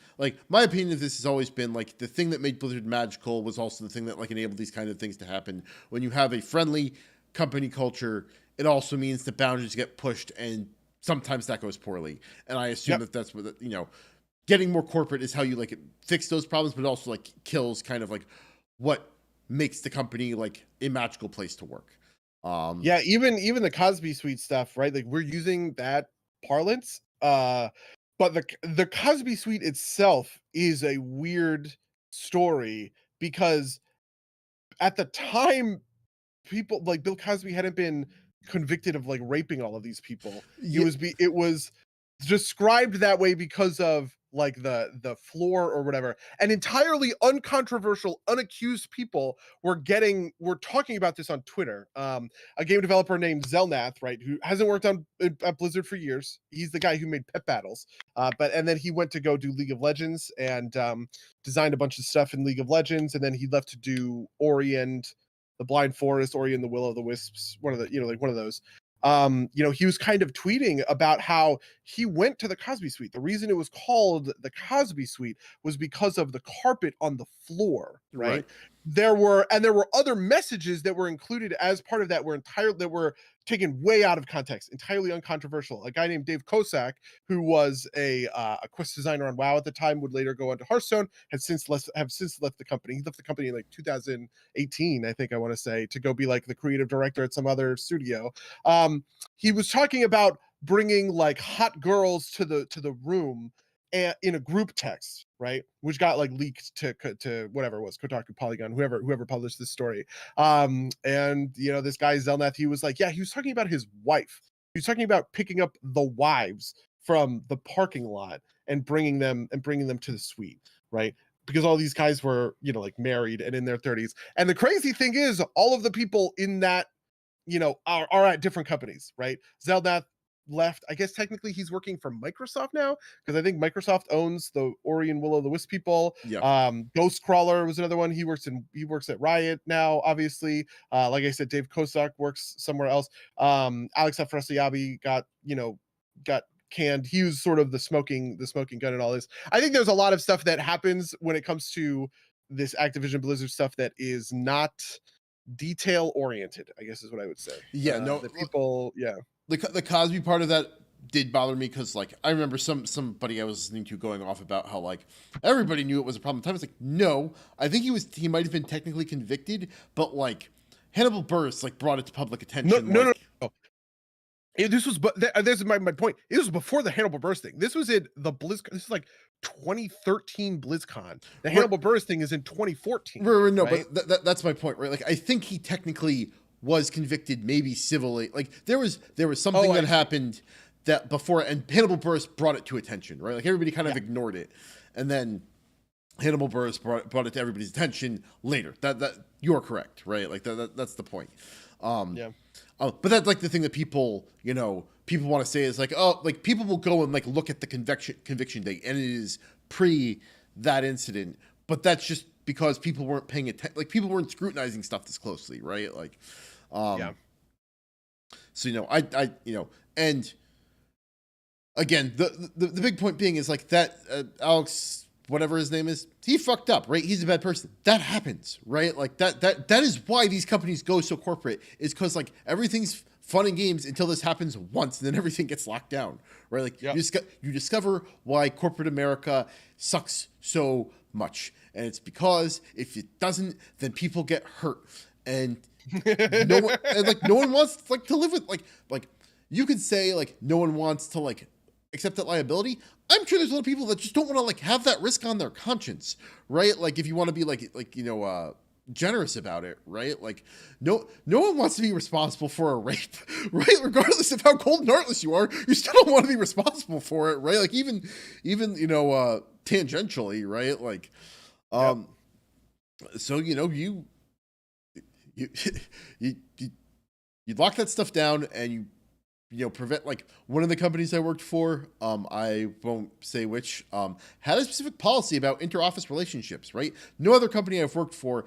my opinion of this has always been like the thing that made Blizzard magical was also the thing that like enabled these kind of things to happen. When you have a friendly company culture, it also means the boundaries get pushed, and sometimes that goes poorly. And I assume Yep. that that's what you know, getting more corporate is how you like fix those problems, but it also like kills kind of like what makes the company like a magical place to work. Um, Yeah, even the Cosby Suite stuff, right? Like we're using that parlance. But the Cosby Suite itself is a weird story because at the time people like Bill Cosby hadn't been convicted of like raping all of these people. yeah, It was described that way because of like the floor or whatever. And entirely uncontroversial, unaccused people were talking about this on Twitter. A game developer named Zelnath, right, who hasn't worked on at Blizzard for years. He's the guy who made Pet Battles. But and then he went to go do League of Legends and designed a bunch of stuff in League of Legends, and then he left to do Ori and the Blind Forest, Ori and the Will of the Wisps, one of the, like one of those. He was kind of tweeting about how he went to the Cosby Suite. The reason it was called the Cosby Suite was because of the carpet on the floor, right? right. There were other messages that were included as part of that were taken way out of context, entirely uncontroversial. A guy named Dave Kosak, who was a quest designer on WoW at the time, would later go on to Hearthstone, have since left the company. He left the company in like 2018, I think I want to say, to go be like the creative director at some other studio. He was talking about bringing like hot girls to the room and in a group text, right, which got like leaked to whatever it was, Kotaku, Polygon, whoever published this story. And this guy Zelnath, he was like, yeah, he was talking about his wife. He was talking about picking up the wives from the parking lot and bringing them to the suite, right? Because all these guys were, like married and in their 30s. And the crazy thing is, all of the people in that, are at different companies, right? Zeldath left. I guess technically he's working for Microsoft now because I think Microsoft owns the Ori and Will of the Wisp people. Yeah. Ghostcrawler was another one. He works at Riot now, obviously. Like I said, Dave Kosak works somewhere else. Alex Afrasiabi got canned. He was sort of the smoking gun and all this. I think there's a lot of stuff that happens when it comes to this Activision Blizzard stuff that is not detail oriented, I guess is what I would say. Yeah, no, The people, yeah. the Cosby part of that did bother me because like I remember somebody I was listening to going off about how like everybody knew it was a problem. I was like, no, I think he might have been technically convicted, but like Hannibal Buress like brought it to public No, attention. no, no, Like, no. This was, but this is my point. It was before the Hannibal Buress thing. This was in the Blizz. This is like 2013 BlizzCon. The Hannibal Buress thing is in 2014. no, Right? but that's my point, right? Like I think he technically was convicted, maybe civilly. Like there was something that happened that before, and Hannibal Buress brought it to attention, right? Like everybody kind of ignored it, and then Hannibal Buress brought it to everybody's attention later. That you're correct, right? Like that's the point. Yeah. But that's like the thing that people, people want to say is like, oh, like people will go and like look at the conviction date, and it is pre that incident. But that's just because people weren't paying attention, like people weren't scrutinizing stuff this closely, right? Like, Yeah. um, so and again, the big point being is like that Alex, whatever his name is, he fucked up, right? He's a bad person. That happens, right? Like that is why these companies go so corporate, is because like everything's fun and games until this happens once, and then everything gets locked down, right? Like Yep. you discover why corporate America sucks so much, and it's because if it doesn't, then people get hurt, and no one wants like to live with like you could say like no one wants to like accept that liability. I'm sure there's a lot of people that just don't want to like have that risk on their conscience, right? Like if you want to be generous about it, right? Like no one wants to be responsible for a rape, right? Regardless of how cold and heartless you are, you still don't want to be responsible for it, right? Like even tangentially, right? Like Yep. so you you you lock that stuff down, and you prevent, like one of the companies I worked for, I won't say which, had a specific policy about interoffice relationships, right? No other company I've worked for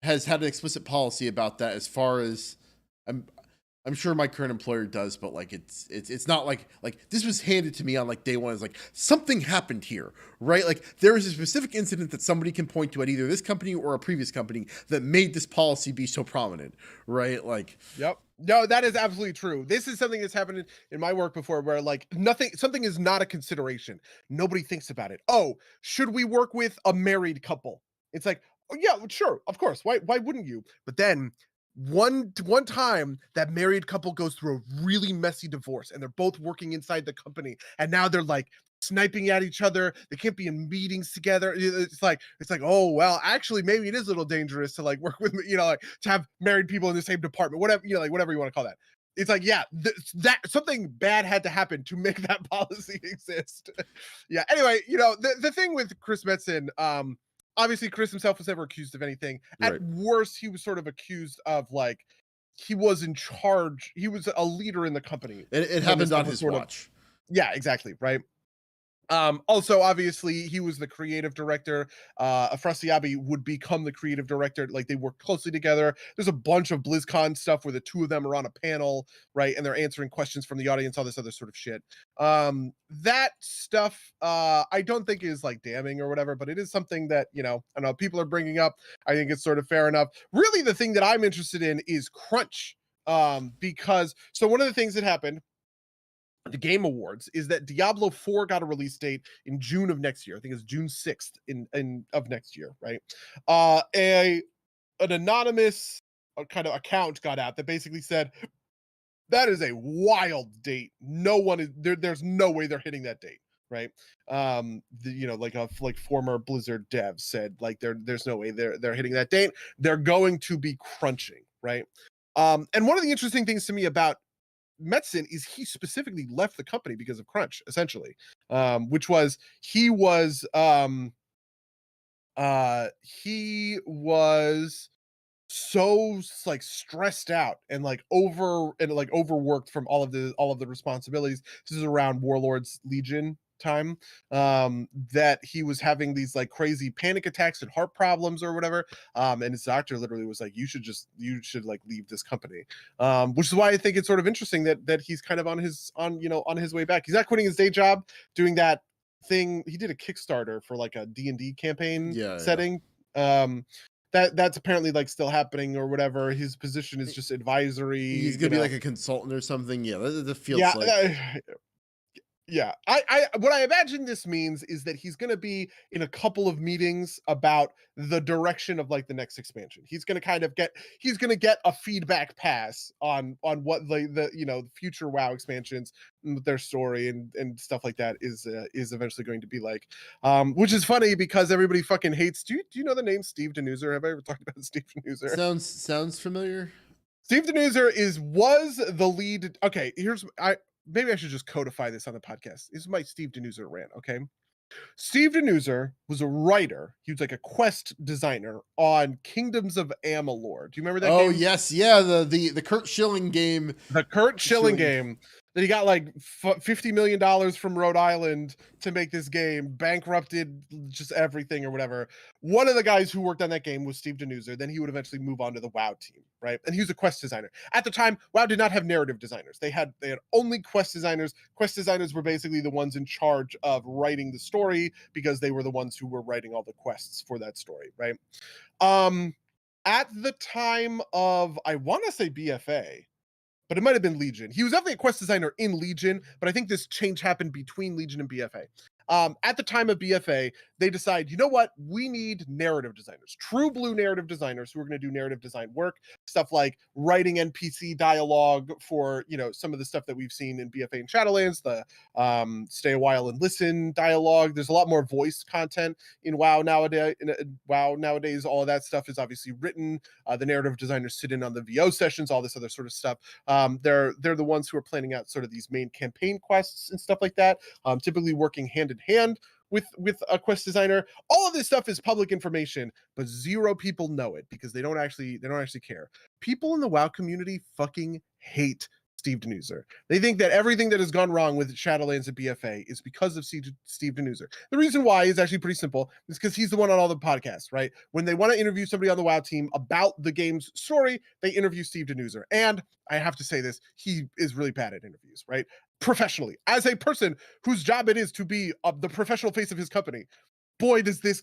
has had an explicit policy about that, as far as I'm sure my current employer does, but like it's not like this was handed to me on like day one. It's like something happened here, right? Like there is a specific incident that somebody can point to at either this company or a previous company that made this policy be so prominent, right? Like Yep. No, that is absolutely true. This is something that's happened in my work before, where like something is not a consideration. Nobody thinks about it. Oh, should we work with a married couple? It's like, oh yeah, sure, of course. Why wouldn't you? But then one time that married couple goes through a really messy divorce, and they're both working inside the company, and now they're like sniping at each other. They can't be in meetings together. It's like, oh well, actually maybe it is a little dangerous to like work with, like to have married people in the same department, whatever, like whatever you want to call that. It's like, yeah, that something bad had to happen to make that policy exist. Yeah. Anyway, the thing with Chris Metzen, obviously Chris himself was never accused of anything. At right, worst, he was sort of accused of like he was in charge. He was a leader in the company it when this happened on stuff was his sort of, watch. yeah, exactly, right. Also, obviously, he was the creative director. Afrasiabi would become the creative director. Like they work closely together. There's a bunch of BlizzCon stuff where the two of them are on a panel, right? And they're answering questions from the audience, all this other sort of shit. That stuff, I don't think is like damning or whatever, but it is something that, I know people are bringing up. I think it's sort of fair enough. Really, the thing that I'm interested in is crunch. Because so one of the things that happened, the Game Awards, is that Diablo 4 got a release date in June of next year. I think it's June 6th in of next year, right? An anonymous kind of account got out that basically said that is a wild date. No one is there. There's no way they're hitting that date, right? Like former Blizzard dev said, like there's no way they're hitting that date. They're going to be crunching, right? And one of the interesting things to me about Metzen is he specifically left the company because of crunch, essentially, which was he was so like stressed out and like overworked from all of the responsibilities. This is around Warlords Legion time, that he was having these like crazy panic attacks and heart problems or whatever, and his doctor literally was like, you should like leave this company, which is why I think it's sort of interesting that he's kind of on his way back. He's not quitting his day job, doing that thing. He did a Kickstarter for like a D&D campaign Yeah, yeah. setting, that's apparently like still happening or whatever. His position is just advisory, He's gonna be like a consultant or something. Yeah, that feels yeah. like Yeah, I what I imagine this means is that he's going to be in a couple of meetings about the direction of like the next expansion. He's going to get a feedback pass on what the future WoW expansions, their story and stuff like that is eventually going to be like. Which is funny because everybody fucking hates. Do you know the name Steve Denuser? Have I ever talked about Steve Denuser? sounds familiar. Steve Denuser was the lead. Okay, maybe I should just codify this on the podcast. This is my Steve Denuser rant, okay? Steve Denuser was a writer. He was like a quest designer on Kingdoms of Amalur. Do you remember that Oh game? yes, yeah, the Kurt Schilling game. The Kurt Schilling Schilling. game that he got like $50 million from Rhode Island to make this game, bankrupted just everything or whatever. One of the guys who worked on that game was Steve Denuser. Then he would eventually move on to the WoW team, right? And he was a quest designer. At the time, WoW did not have narrative designers. They had only quest designers. Quest designers were basically the ones in charge of writing the story because they were the ones who were writing all the quests for that story, right? Um, at the time of, I want to say BFA, but it might have been Legion. He was definitely a quest designer in Legion, but I think this change happened between Legion and BFA. At the time of BFA, they decide, you know what? We need narrative designers, true blue narrative designers who are going to do narrative design work, stuff like writing NPC dialogue for, some of the stuff that we've seen in BFA and Shadowlands, the stay a while and listen dialogue. There's a lot more voice content in WoW nowadays. All of that stuff is obviously written. The narrative designers sit in on the VO sessions, all this other sort of stuff. They're the ones who are planning out sort of these main campaign quests and stuff like that. Typically working hand in hand with a quest designer. All of this stuff is public information, but zero people know it because they don't actually care. People in the WoW community fucking hate Steve Denuser. They think that everything that has gone wrong with Shadowlands and BFA is because of Steve Denuser. The reason why is actually pretty simple. It's because he's the one on all the podcasts, right? When they want to interview somebody on the WoW team about the game's story, they interview Steve Denuser. And I have to say this, he is really bad at interviews, right? Professionally, as a person whose job it is to be the professional face of his company, boy, does this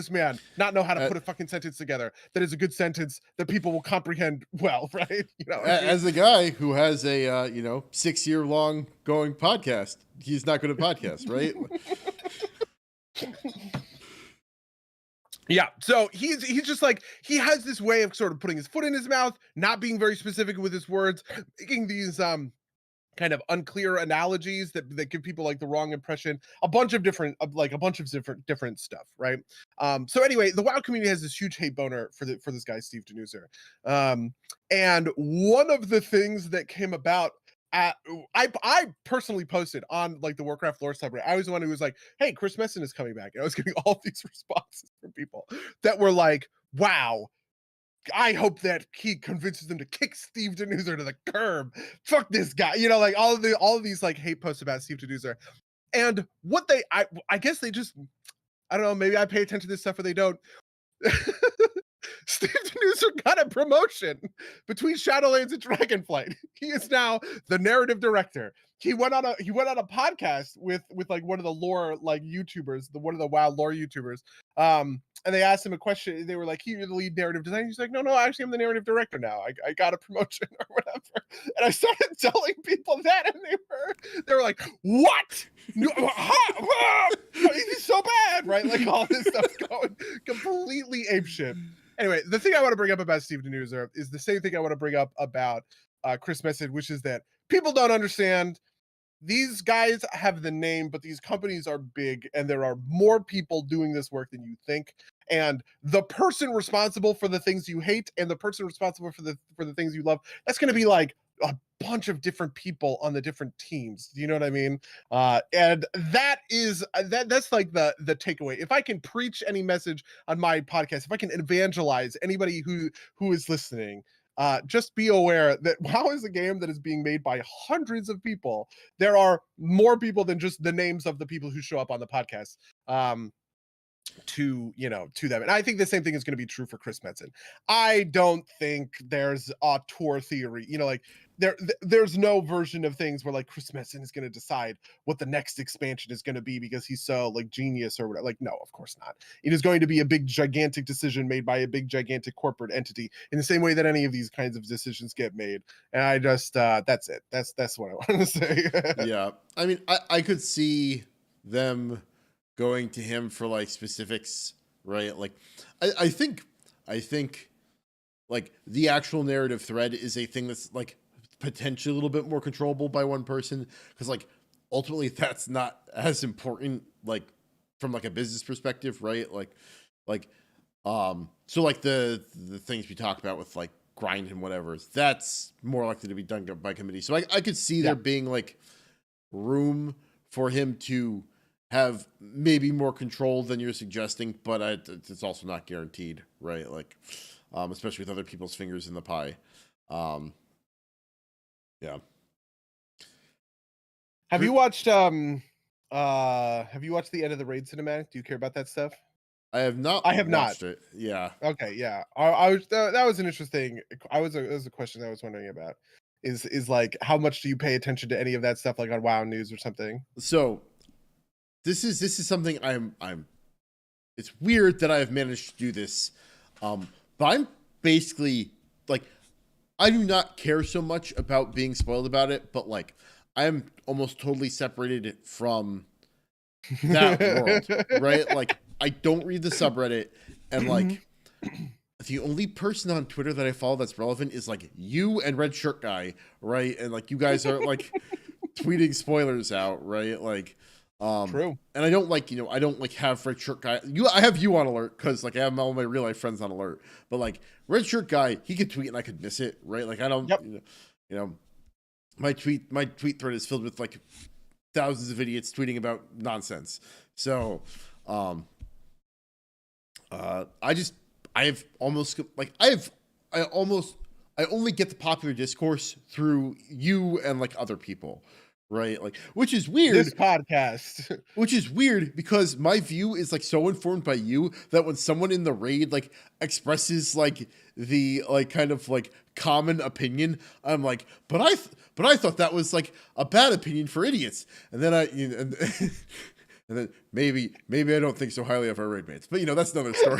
man not know how to put a fucking sentence together that is a good sentence that people will comprehend well, right? As a guy who has a 6-year long going podcast, he's not good at podcasts, right? Yeah, so he's just like, he has this way of sort of putting his foot in his mouth, not being very specific with his words, making these kind of unclear analogies that give people like the wrong impression, a bunch of different stuff, right? So anyway, the WoW community has this huge hate boner for this guy Steve Denuser. And one of the things that came about, I personally posted on like the Warcraft lore subreddit. I was the one who was like, hey, Chris Messin is coming back. And I was getting all these responses from people that were like, wow, I hope that he convinces them to kick Steve Denuser to the curb. Fuck this guy. Like all of these like hate posts about Steve Denuser. And what I guess they just, I don't know, maybe I pay attention to this stuff or they don't. Steve Denuser got a promotion between Shadowlands and Dragonflight. He is now the narrative director. He went on a podcast with like one of the lore like YouTubers, one of the WoW lore YouTubers. And they asked him a question. They were like, "You're the lead narrative designer." He's like, "No, actually, I'm the narrative director now. I got a promotion or whatever." And I started telling people that, and they were like, "What? No, he's so bad, right?" Like all this stuff going completely apeshit. Anyway, the thing I want to bring up about Steve Denuser is the same thing I want to bring up about Chris Messin, which is that people don't understand. These guys have the name, but these companies are big, and there are more people doing this work than you think. And the person responsible for the things you hate and the person responsible for the things you love, that's going to be like a bunch of different people on the different teams. Do you know what I mean? And that is that's like the takeaway. If I can preach any message on my podcast, if I can evangelize anybody who is listening, just be aware that WoW is a game that is being made by hundreds of people. There are more people than just the names of the people who show up on the podcast. To them, and I think the same thing is going to be true for Chris Metzen. I don't think there's a tour theory, like there's no version of things where like Chris Metzen is going to decide what the next expansion is going to be because he's so like genius or whatever. Like, no, of course not. It is going to be a big gigantic decision made by a big gigantic corporate entity in the same way that any of these kinds of decisions get made. And I just that's it. That's what I want to say. Yeah, I mean, I could see them going to him for like specifics, right? Like, I think like the actual narrative thread is a thing that's like potentially a little bit more controllable by one person, because like ultimately that's not as important like from like a business perspective, right? So like the things we talk about with like grind and whatever, that's more likely to be done by committee. So I could see there being like room for him to have maybe more control than you're suggesting, but it's also not guaranteed, right? Like, especially with other people's fingers in the pie. Yeah. Have you watched the End of the Raid cinematic? Do you care about that stuff? I have not I have not. watched it. Yeah. Okay, yeah. I was that was an interesting. That was a question I was wondering about. Is like how much do you pay attention to any of that stuff, like on WoW News or something? So this is something I'm. It's weird that I have managed to do this, but I'm basically like, I do not care so much about being spoiled about it, but like I am almost totally separated from that world, right? Like I don't read the subreddit, and like the only person on Twitter that I follow that's relevant is like you and Red Shirt Guy, right? And like you guys are like tweeting spoilers out, right? Like True. and I don't like, I don't like have Red Shirt Guy. I have you on alert because like I have all my real life friends on alert. But like Red Shirt Guy, he could tweet and I could miss it, right? Like I don't, Yep. my tweet thread is filled with like thousands of idiots tweeting about nonsense. So, I only get the popular discourse through you and like other people, right? Like, which is weird. This podcast. Which is weird because my view is like so informed by you that when someone in the raid like expresses like the like kind of like common opinion, I'm like, but I thought that was like a bad opinion for idiots. And then and then maybe I don't think so highly of our raid mates, but that's another story.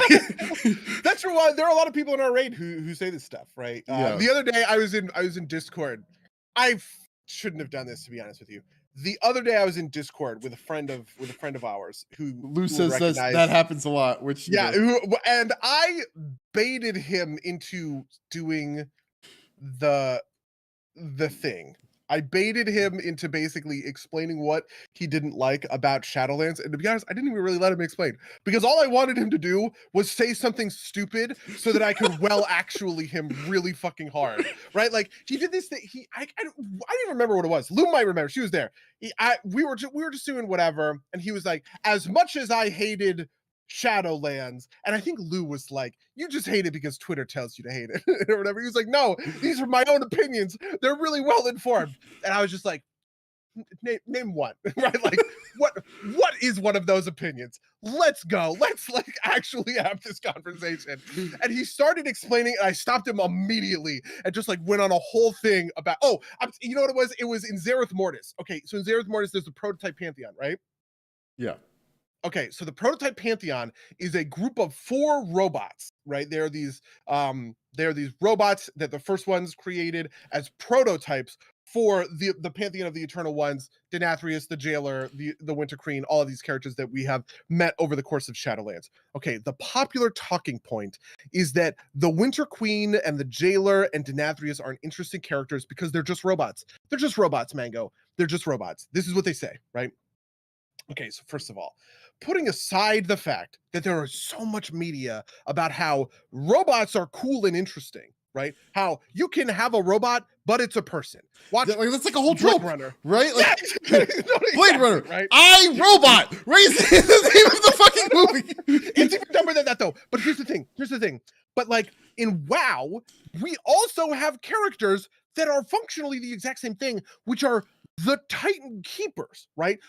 That's true. There are a lot of people in our raid who say this stuff, right? Yeah. The other day I was in Discord. I shouldn't have done this, to be honest with you. The other day I was in Discord with a friend of ours who Lou says that happens a lot, which and I baited him into doing the thing. I baited him into basically explaining what he didn't like about Shadowlands. And to be honest, I didn't even really let him explain because all I wanted him to do was say something stupid so that I could actually him really fucking hard. Right? Like he did this thing. I didn't remember what it was. Lou might remember. She was there. We were just doing whatever. And he was like, as much as I hated Shadowlands, and I think Lou was like, you just hate it because Twitter tells you to hate it or whatever. He was like, no, these are my own opinions, they're really well informed. And I was just like, name one. Right? Like what is one of those opinions? Let's go, let's like actually have this conversation. And he started explaining and I stopped him immediately and just like went on a whole thing about you know what it was in Zereth Mortis. Okay, so in Zereth Mortis there's the prototype pantheon, right? Yeah. Okay, so the prototype pantheon is a group of 4 robots, right? They're these robots that the first ones created as prototypes for the pantheon of the Eternal Ones, Denathrius, the Jailer, the Winter Queen, all of these characters that we have met over the course of Shadowlands. Okay, the popular talking point is that the Winter Queen and the Jailer and Denathrius aren't interesting characters because they're just robots. They're just robots, Mango. They're just robots. This is what they say, right? Okay, so first of all, putting aside the fact that there is so much media about how robots are cool and interesting, right? How you can have a robot, but it's a person. Watch, that's like a whole trope, Runner, right? Like no, Blade Runner, right? I Robot, right? It's the name of the fucking movie. It's even dumber than that, though. But here's the thing. But like in WoW, we also have characters that are functionally the exact same thing, which are the Titan Keepers, right?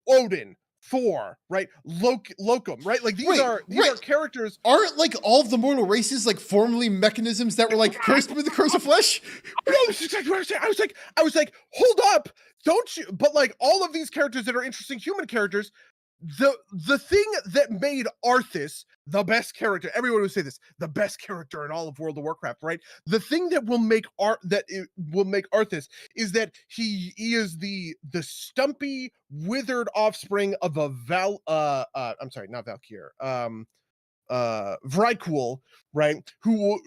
Odin, Thor, right? Locum, right? Like these are characters. Aren't like all of the mortal races like formerly mechanisms that were like cursed with the curse of flesh? I know, this is exactly what I was saying. I was like, hold up, don't you? But like all of these characters that are interesting human characters, the thing that made Arthas the best character, everyone would say this, the best character in all of World of Warcraft, right? The thing that will make Arthas is that he is the stumpy, withered offspring of a I'm sorry, not Valkyr, Vrykul, right? Who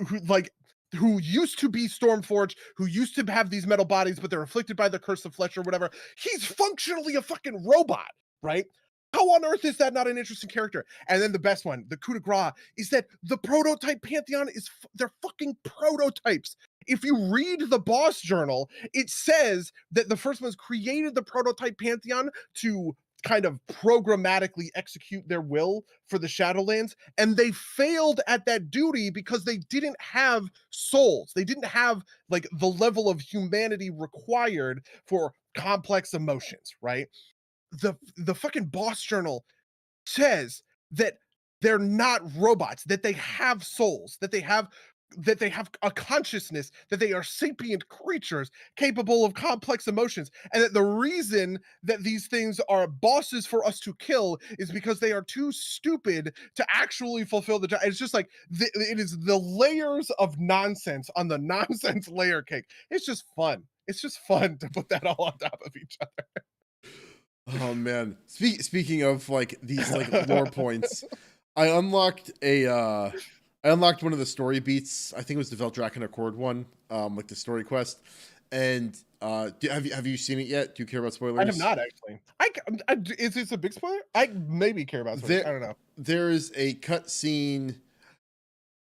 used to be Stormforged, who used to have these metal bodies, but they're afflicted by the curse of flesh or whatever. He's functionally a fucking robot, right? How on earth is that not an interesting character? And then the best one, the coup de grace, is that the prototype pantheon they're fucking prototypes. If you read the boss journal, it says that the first ones created the prototype pantheon to kind of programmatically execute their will for the Shadowlands, and they failed at that duty because they didn't have souls. They didn't have like the level of humanity required for complex emotions, right? The fucking boss journal says that they're not robots, that they have souls, that they have a consciousness, that they are sapient creatures capable of complex emotions, and that the reason that these things are bosses for us to kill is because they are too stupid to actually fulfill the job. It's just like it is the layers of nonsense on the nonsense layer cake. It's just fun. It's just fun to put that all on top of each Oh man. Speaking of like these like lore points, I unlocked I unlocked one of the story beats. I think it was the Veldrakon Accord one, like the story quest. And have you seen it yet? Do you care about I have spoilers? not actually. Is this a big spoiler? I maybe care about spoilers. There I don't know. there is a cutscene.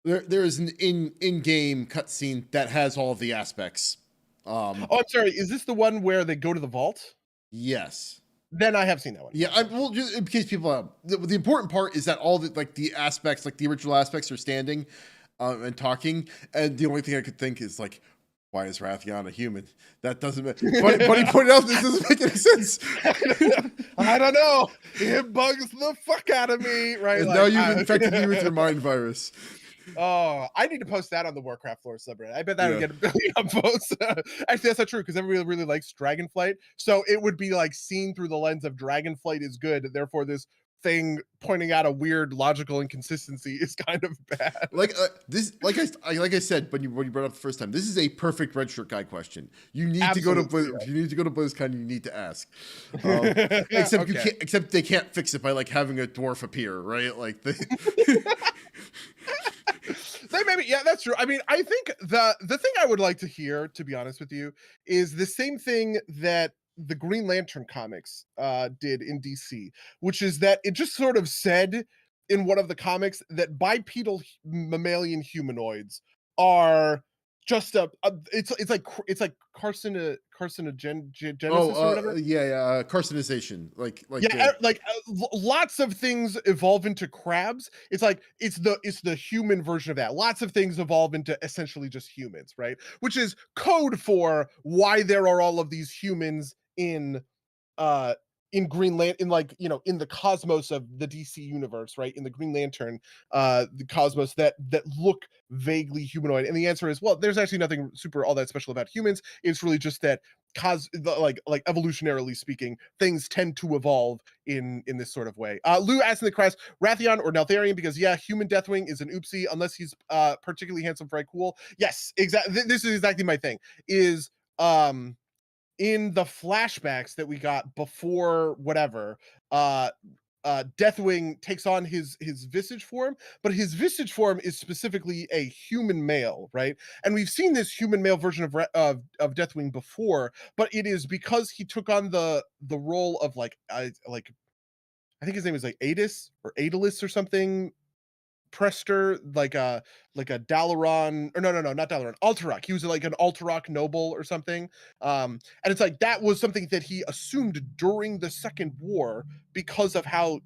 There is an in-game cutscene that has all of the aspects. Um, Oh, I'm sorry. Is this the one where they go to the vault? yes. Then I have seen that one. Yeah, I, well, just in case people, the important part is that all the like the aspects, like the original aspects, are standing and talking, and the only thing I could think is like, why is Rathion a human? That doesn't make. But he pointed out this doesn't make any sense. I don't know. It bugs the fuck out of me, right? And now Like, you've infected me with your mind virus. oh, I need to post that on the Warcraft lore subreddit. I bet that would Yeah. get a billion upvotes. Actually, that's not true because everybody really likes Dragonflight. So it would be like seen through the lens of Dragonflight is good. Therefore, this thing pointing out a weird logical inconsistency is kind of bad. Like this, like I said when you brought it up the first time, this is a perfect red shirt guy question. You need to go to Absolutely. you need to go to BlizzCon. You need to ask. Yeah. Except you Okay. can't. Except they can't fix it by like having a dwarf appear, right? Like they. They maybe, yeah, that's true. I mean, I think the thing I would like to hear, to be honest with you, is the same thing that the Green Lantern comics did in DC, which is that it just sort of said in one of the comics that bipedal mammalian humanoids are just it's like carcinogenesis or whatever. Yeah, yeah. Carcinization, like Yeah, the. like, lots of things evolve into crabs. It's like it's the human version of that. Lots of things evolve into essentially just humans, right? Which is code for why there are all of these humans uh in Greenland in like, in the cosmos of the DC universe, right? In the Green Lantern the cosmos that look vaguely humanoid. And the answer is, well, there's actually nothing super all that special about humans. It's really just that like evolutionarily speaking, things tend to evolve in this sort of way. Lou asked in the class, Rathion or Neltharion, because yeah, human Deathwing is an oopsie unless he's particularly handsome, very cool. Yes, exactly. This is exactly my thing. Is in the flashbacks that we got before whatever, uh Deathwing takes on his visage form, but his visage form is specifically a human male, right? And we've seen this human male version of Deathwing before, but it is because he took on the role of like I think his name is like Adis or Adalus or something, Prester, like a Dalaran, or no, not Dalaran, Alterok. He was like an Alterok noble or something. And it's like that was something that he assumed during the Second War because of how,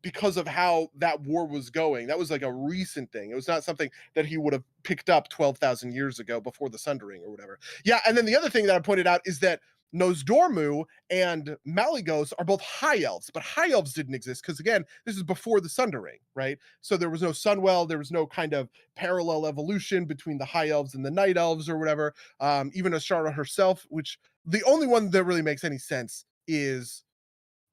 because of how that war was going. That was like a recent thing. It was not something that he would have picked up 12,000 years ago before the Sundering or whatever. Yeah, and then the other thing that I pointed out is that Nosdormu and Malygos are both high elves, but high elves didn't exist because again, this is before the Sundering, right? So there was no Sunwell, there was no kind of parallel evolution between the high elves and the night elves or whatever. Even Ashara herself, which the only one that really makes any sense is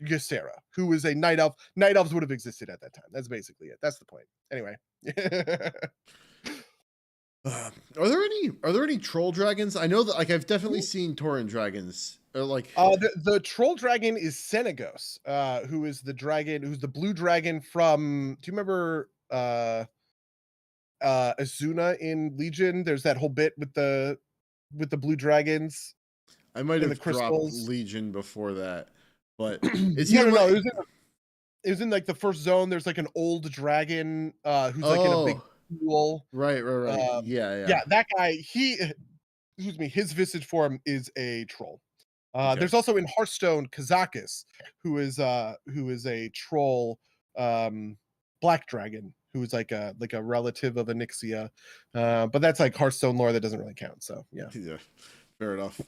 Ysera, who is a night elf. Night elves would have existed at that time. That's basically it. That's the point. Anyway. Are there any troll dragons? I know that like I've definitely seen Tauren dragons. Or like The troll dragon is Senegos, who is the dragon, who's the blue dragon from. Do you remember Azuna in Legion? There's that whole bit with the blue dragons I might and the have dropped crystals. Legion before that, but is he No, the no, no. one? It was in like the first zone. There's like an old dragon who's like in a big Oh, pool. right. Um, Yeah, yeah. yeah, that guy. He excuse me, his visage form is a troll. Okay. There's also in Hearthstone Kazakis, who is a troll black dragon who is like a relative of Onyxia. But that's like Hearthstone lore that doesn't really count. So yeah. Yeah. Fair enough.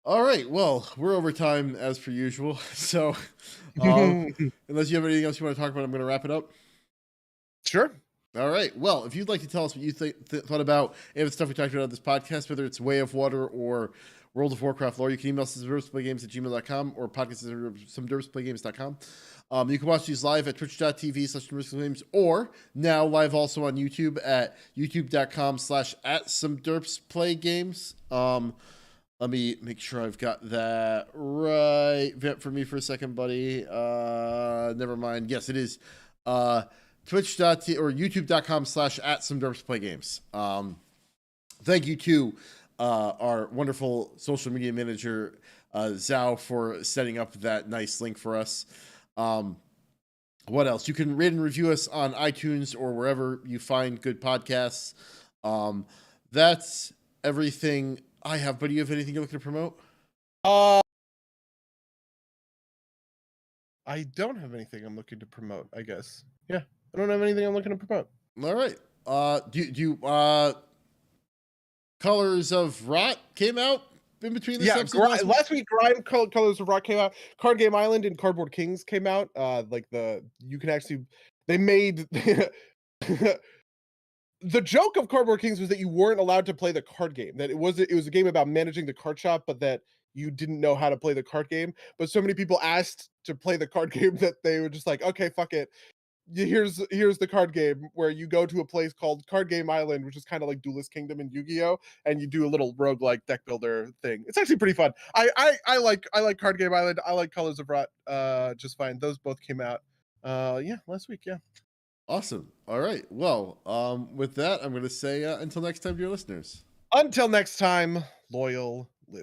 All right. Well, we're over time as per usual. So, um, unless you have anything else you want to talk about, I'm going to wrap it up. Sure. All right. Well, if you'd like to tell us what you thought about any of the stuff we talked about on this podcast, whether it's Way of Water or World of Warcraft lore, you can email us at derpsplaygames@gmail.com or podcast@somederpsplaygames.com. You can watch these live at twitch.tv/derpsplaygame or now live also on YouTube at youtube.com/@somederpsplaygames. Let me make sure I've got that right for me for a second, buddy. Never mind. Yes, it is. Twitch.tv or youtube.com/@somederpsplaygames. Thank you to our wonderful social media manager, Zhao, for setting up that nice link for us. What else? You can rate and review us on iTunes or wherever you find good podcasts. That's everything I have. But do you have anything you're looking to promote? I don't have anything I'm looking to promote, I guess. Yeah. I don't have anything I'm looking to promote. All right. Do you Colors of Rot came out in between this episode? Last week, Grime Colors of Rock came out. Card Game Island and Cardboard Kings came out. You can actually, they made the joke of Cardboard Kings was that you weren't allowed to play the card game. That it was a game about managing the card shop, but that you didn't know how to play the card game. But so many people asked to play the card game that they were just like, okay, fuck it. Here's the card game where you go to a place called Card Game Island, which is kind of like Duelist Kingdom and Yu-Gi-Oh, and you do a little roguelike deck builder thing. It's actually pretty fun. I like Card Game Island. I like Colors of Rot just fine. Those both came out last week. Yeah. Awesome. All right. Well, with that, I'm going to say until next time, dear listeners. Until next time, loyal